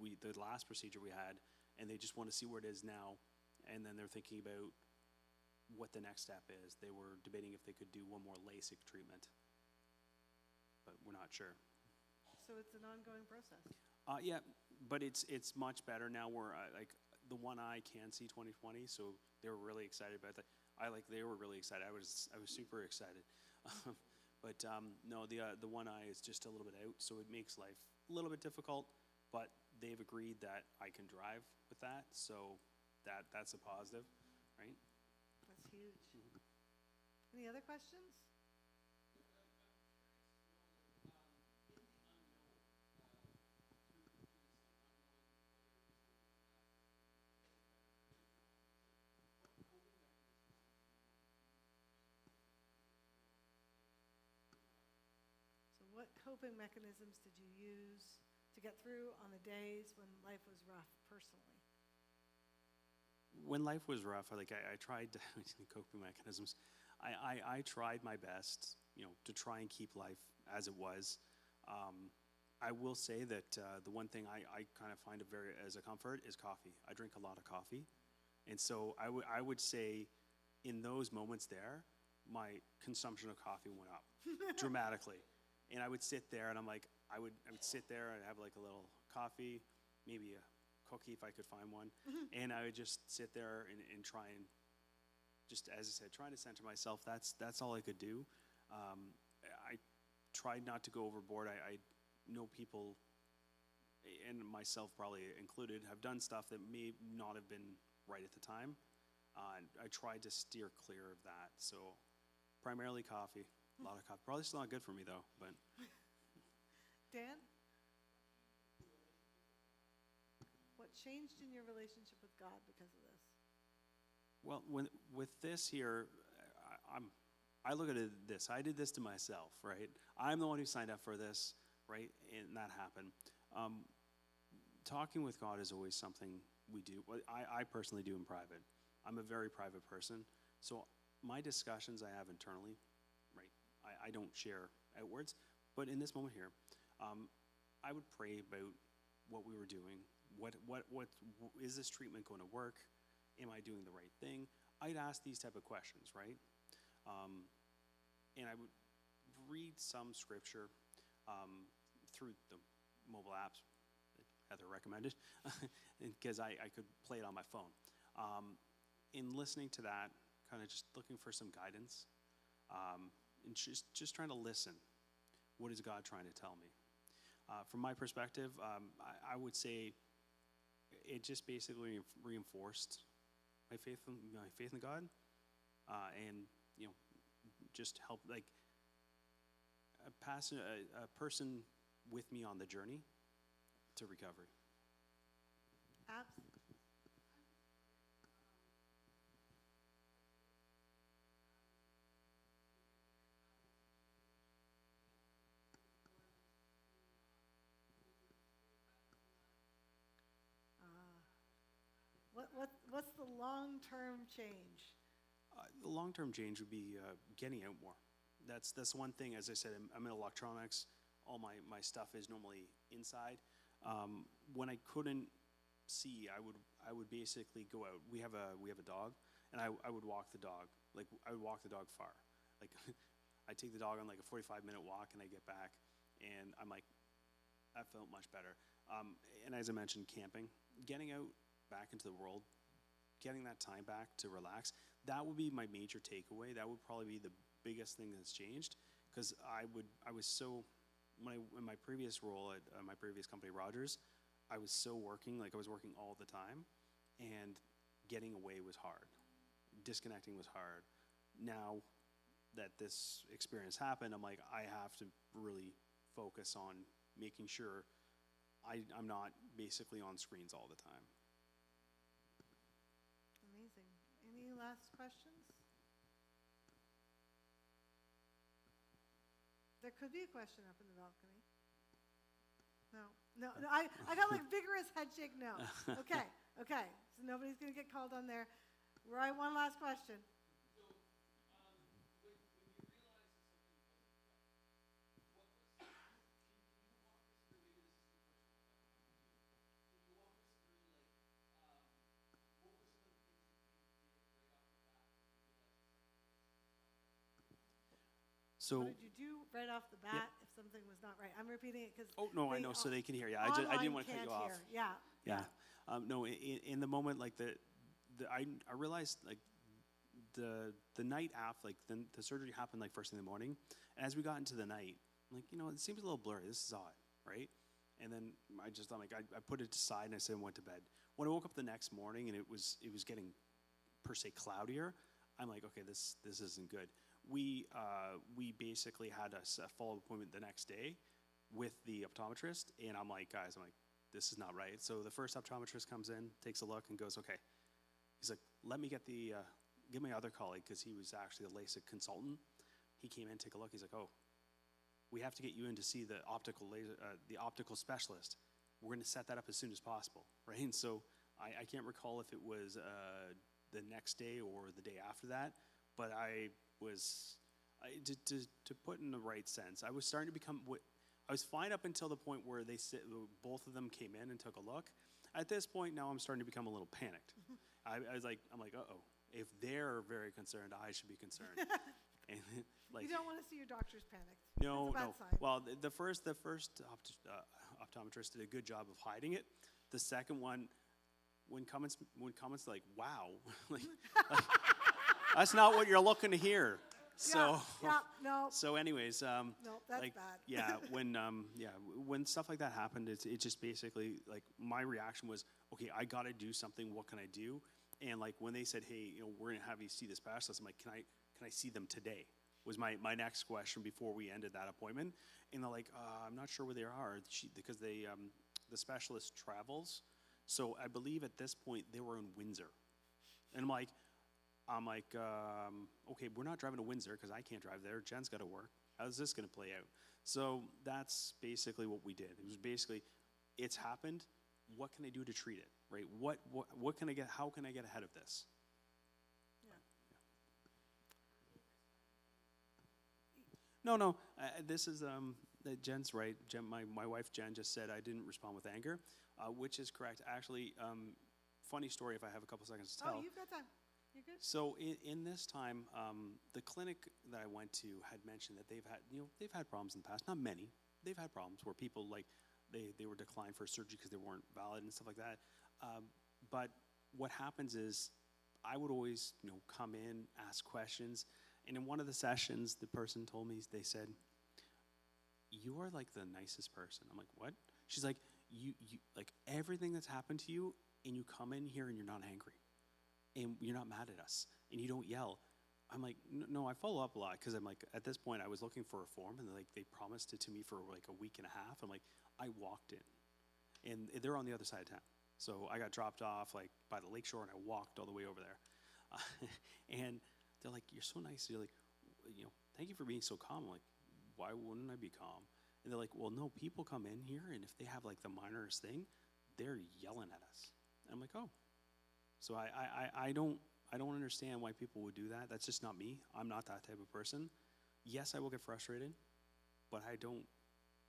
the last procedure we had, and they just want to see where it is now, and then they're thinking about what the next step is. They were debating if they could do one more LASIK treatment, but we're not sure. So it's an ongoing process. Yeah, but it's much better now. Where like the one eye can see 20/20, so they were really excited about that. They were really excited. I was super excited. But no, the one eye is just a little bit out, so it makes life a little bit difficult. But they've agreed that I can drive with that, so that's a positive, right? That's huge. Any other questions? So what coping mechanisms did you use to get through on the days when life was rough personally? When life was rough, I tried coping mechanisms. I tried my best, to try and keep life as it was. I will say that the one thing I kind of find as a comfort is coffee. I drink a lot of coffee, and so I would say, in those moments there, my consumption of coffee went up dramatically, and I would sit there and I would sit there and have like a little coffee, maybe a cookie if I could find one, and I would just sit there and try and just, as I said, trying to center myself. That's all I could do. I tried not to go overboard. I know people, and myself probably included, have done stuff that may not have been right at the time. I tried to steer clear of that. So primarily coffee, a lot of coffee. Probably still not good for me though, but. Dan? What changed in your relationship with God because of this? Well, with this here, I look at it this. I did this to myself, right? I'm the one who signed up for this, right? And that happened. Talking with God is always something we do. I personally do in private. I'm a very private person, so my discussions I have internally, right? I don't share outwards. But in this moment here, I would pray about what we were doing. What is this treatment going to work? Am I doing the right thing? I'd ask these type of questions, right? And I would read some scripture through the mobile apps that Heather recommended, because I could play it on my phone. In listening to that, kind of just looking for some guidance, and just trying to listen. What is God trying to tell me? From my perspective, I would say it just basically reinforced my faith in God, and just help a person with me on the journey to recovery. Absolutely. What's the long-term change? The long-term change would be getting out more. That's one thing. As I said, I'm in electronics. All my stuff is normally inside. When I couldn't see, I would basically go out. We have a dog, and I would walk the dog. I would walk the dog far. I take the dog on a 45-minute walk, and I get back, and I'm like, I felt much better. And as I mentioned, camping, getting out back into the world, getting that time back to relax, that would be my major takeaway. That would probably be the biggest thing that's changed, because in my previous role at my previous company, Rogers, I was so working, I was working all the time, and getting away was hard. Disconnecting was hard. Now, that this experience happened, I'm like, I have to really focus on making sure I'm not basically on screens all the time. Amazing. Any last questions? There could be a question up in the balcony. No, I got like vigorous head shake, no. Okay, so nobody's going to get called on there. Roy, one last question. So, What did you do right off the bat if something was not right? I'm repeating it because oh no, I know, so they can hear you. I didn't want to cut you off. Yeah. Yeah. No, in the moment, like I realized like the night after, like the surgery happened like first thing in the morning. And as we got into the night, I'm like, it seems a little blurry. This is odd, right? And then I put it aside and I said and went to bed. When I woke up the next morning and it was getting per se cloudier, I'm like, okay, this isn't good. We basically had a follow-up appointment the next day with the optometrist, and I'm like, guys, this is not right. So the first optometrist comes in, takes a look, and goes, okay. He's like, let me get my other colleague, because he was actually the LASIK consultant. He came in, take a look. He's like, oh, we have to get you in to see the optical specialist. We're going to set that up as soon as possible, right? And so I can't recall if it was the next day or the day after that, but to put in the right sense, I was starting to become, I was fine up until the point where both of them came in and took a look. At this point now, I'm starting to become a little panicked. I'm like, uh-oh, if they're very concerned, I should be concerned. And you don't want to see your doctors panicked. No, That's a no. bad sign. Well, the first optometrist did a good job of hiding it. The second one, when comments like, wow, like, that's not what you're looking to hear. So, no. So, anyways, No, that's like, bad. when stuff like that happened, it just basically like my reaction was, okay, I got to do something. What can I do? And like when they said, hey, we're gonna have you see the specialist, I'm like, can I see them today? Was my next question before we ended that appointment. And they're like, I'm not sure where they are because the specialist travels. So I believe at this point they were in Windsor. And I'm like, okay, we're not driving to Windsor because I can't drive there. Jen's got to work. How's this going to play out? So that's basically what we did. It was basically, it's happened. What can I do to treat it, right? What can I get? How can I get ahead of this? No. This is Jen's right. My wife Jen just said I didn't respond with anger, which is correct. Actually, funny story. If I have a couple seconds to tell. Oh, you've got time. You're good. So in this time, the clinic that I went to had mentioned that they've had problems in the past. Not many. They've had problems where people like they were declined for surgery because they weren't valid and stuff like that. But what happens is I would always come in, ask questions. And in one of the sessions, the person told me, they said, you are like the nicest person. I'm like, what? She's like, you like everything that's happened to you, and you come in here and you're not angry. And you're not mad at us, and you don't yell. I'm like, no, I follow up a lot, because I'm like, at this point, I was looking for a form, and they promised it to me for like a week and a half. I'm like, I walked in, and they're on the other side of town. So I got dropped off like by the lakeshore, and I walked all the way over there. And they're like, you're so nice. You're like, thank you for being so calm. I'm like, why wouldn't I be calm? And they're like, well, no, people come in here, and if they have like the minorest thing, they're yelling at us. And I'm like, oh. So I don't understand why people would do that. That's just not me. I'm not that type of person. Yes, I will get frustrated, but I don't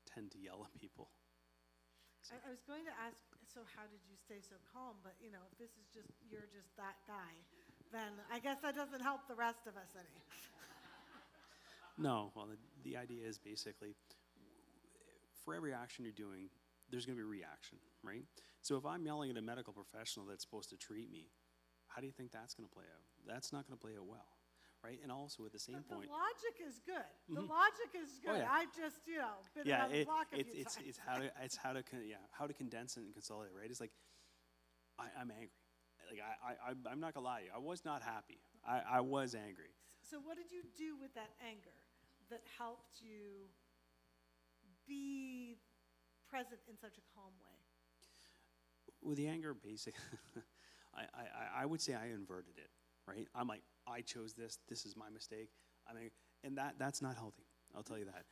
tend to yell at people. So. I was going to ask, so how did you stay so calm? But if this is you're just that guy, then I guess that doesn't help the rest of us any. No, well, the idea is basically, for every action you're doing, there's going to be a reaction, right? So if I'm yelling at a medical professional that's supposed to treat me, how do you think that's going to play out? That's not going to play out well, right? And also at the same point, the logic is good. The logic is good. Oh, yeah. I just been around the block a few it's times. it's how to condense it and consolidate, right? It's like I'm angry. Like I'm not gonna lie to you. I was not happy. I was angry. So what did you do with that anger that helped you be present in such a calm way? With the anger, I would say I inverted it, right? I'm like, I chose this. This is my mistake. I mean, and that's not healthy. I'll tell you that.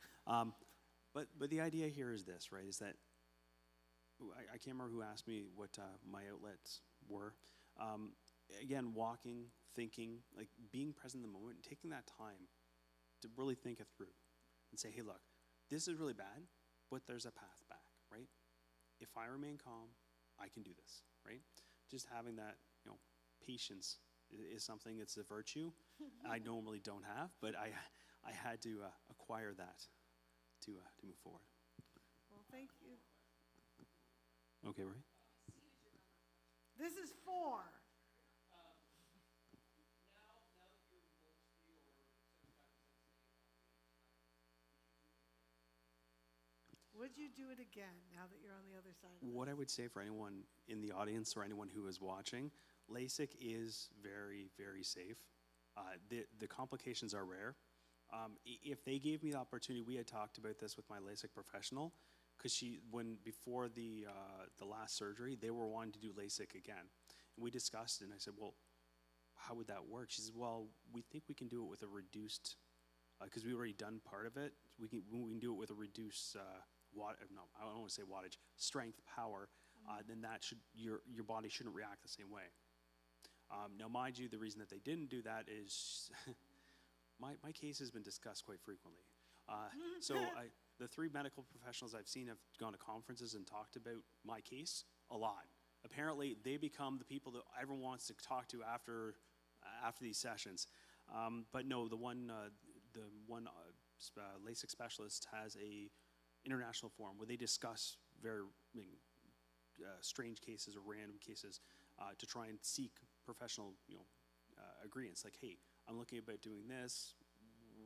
But the idea here is this, right? Is that I can't remember who asked me what my outlets were. Again, walking, thinking, like being present in the moment, and taking that time to really think it through and say, hey, look, this is really bad, but there's a path back, right? If I remain calm, I can do this, right? Just having that, patience is something. It's a virtue I normally don't have, but I had to acquire that to move forward. Well, thank you. Okay, right? This is 4. Would you do it again now that you're on the other side of What this? I would say for anyone in the audience or anyone who is watching, LASIK is very, very safe. The complications are rare. If they gave me the opportunity, we had talked about this with my LASIK professional, because before the last surgery, they were wanting to do LASIK again. And we discussed it, and I said, well, how would that work? She says, well, we think we can do it with a reduced, because we already done part of it, we can do it with a reduced I don't want to say wattage, strength, power, then your body shouldn't react the same way. Now, mind you, the reason that they didn't do that is my case has been discussed quite frequently. The 3 medical professionals I've seen have gone to conferences and talked about my case a lot. Apparently, they become the people that everyone wants to talk to after these sessions. But no, the one LASIK specialist has a international forum where they discuss very strange cases or random cases to try and seek professional agreements. Like, hey, I'm looking about doing this.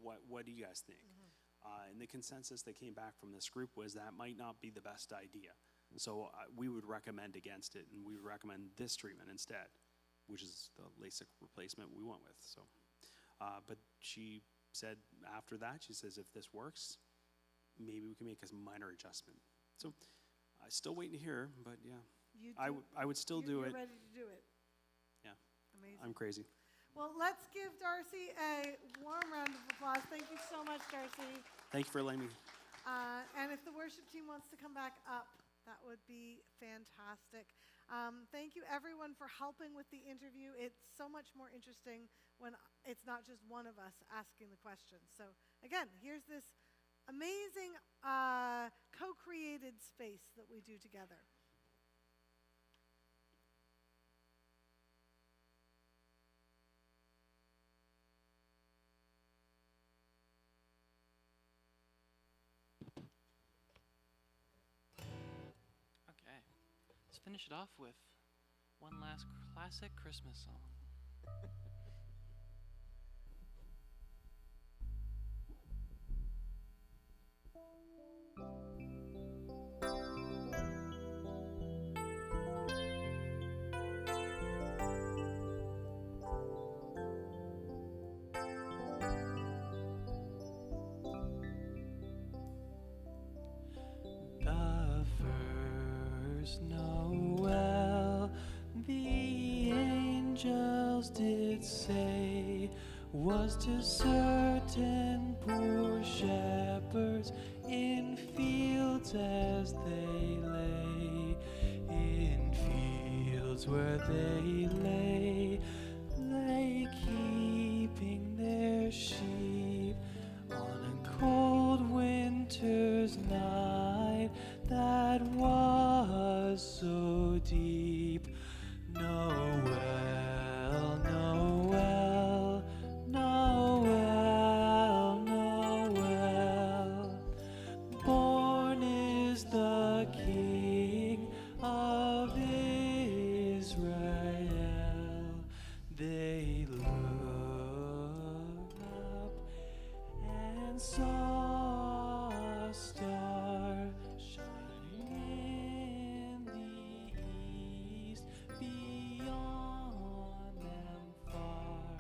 What do you guys think? And the consensus that came back from this group was that might not be the best idea. So we would recommend against it, and we would recommend this treatment instead, which is the LASIK replacement we went with. So, but she said after that, she says, if this works, maybe we can make a minor adjustment. So I still waiting to hear, but yeah, I would still do it. You're ready to do it. Yeah, Amazing. I'm crazy. Well, let's give Darcy a warm round of applause. Thank you so much, Darcy. Thank you for letting me. And if the worship team wants to come back up, that would be fantastic. Thank you, everyone, for helping with the interview. It's so much more interesting when it's not just one of us asking the questions. So, again, here's this amazing co-created space that we do together. Okay, let's finish it off with one last classic Christmas song. The first Noel, the angels did say, was to certain poor shepherds in fields as they lay, in fields where they lay keeping their sheep on a cold winter's night that was so deep. Noel, Noel, Noel, Noel, born is the King of Israel. They looked up and saw a star shining in the east. Beyond them far,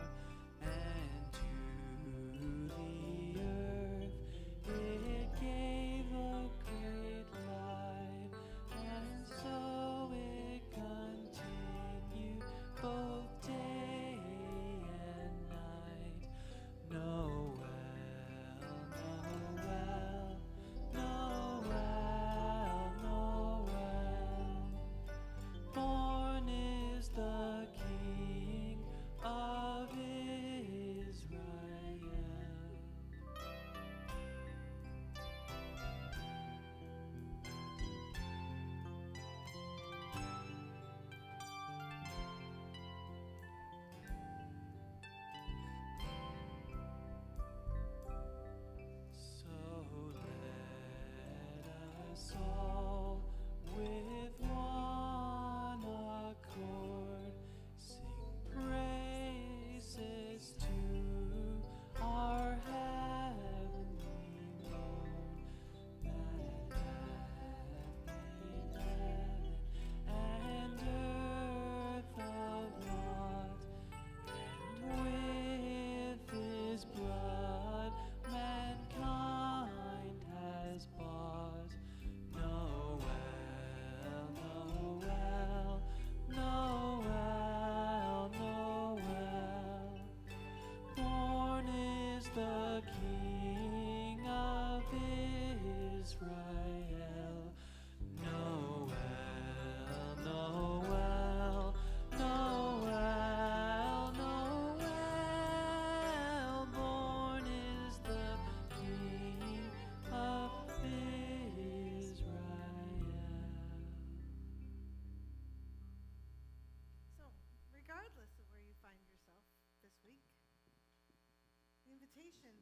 invitation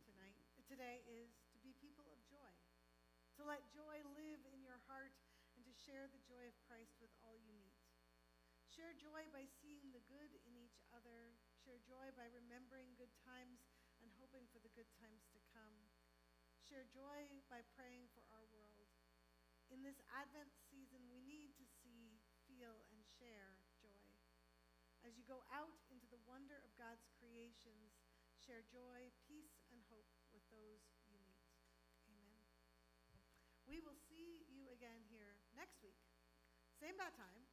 today is to be people of joy, to let joy live in your heart and to share the joy of Christ with all you meet. Share joy by seeing the good in each other. Share joy by remembering good times and hoping for the good times to come. Share joy by praying for our world. In this Advent season, we need to see, feel, and share joy. As you go out into the wonder of God's creations, share joy, peace, and hope with those you meet. Amen. We will see you again here next week. Same bat time.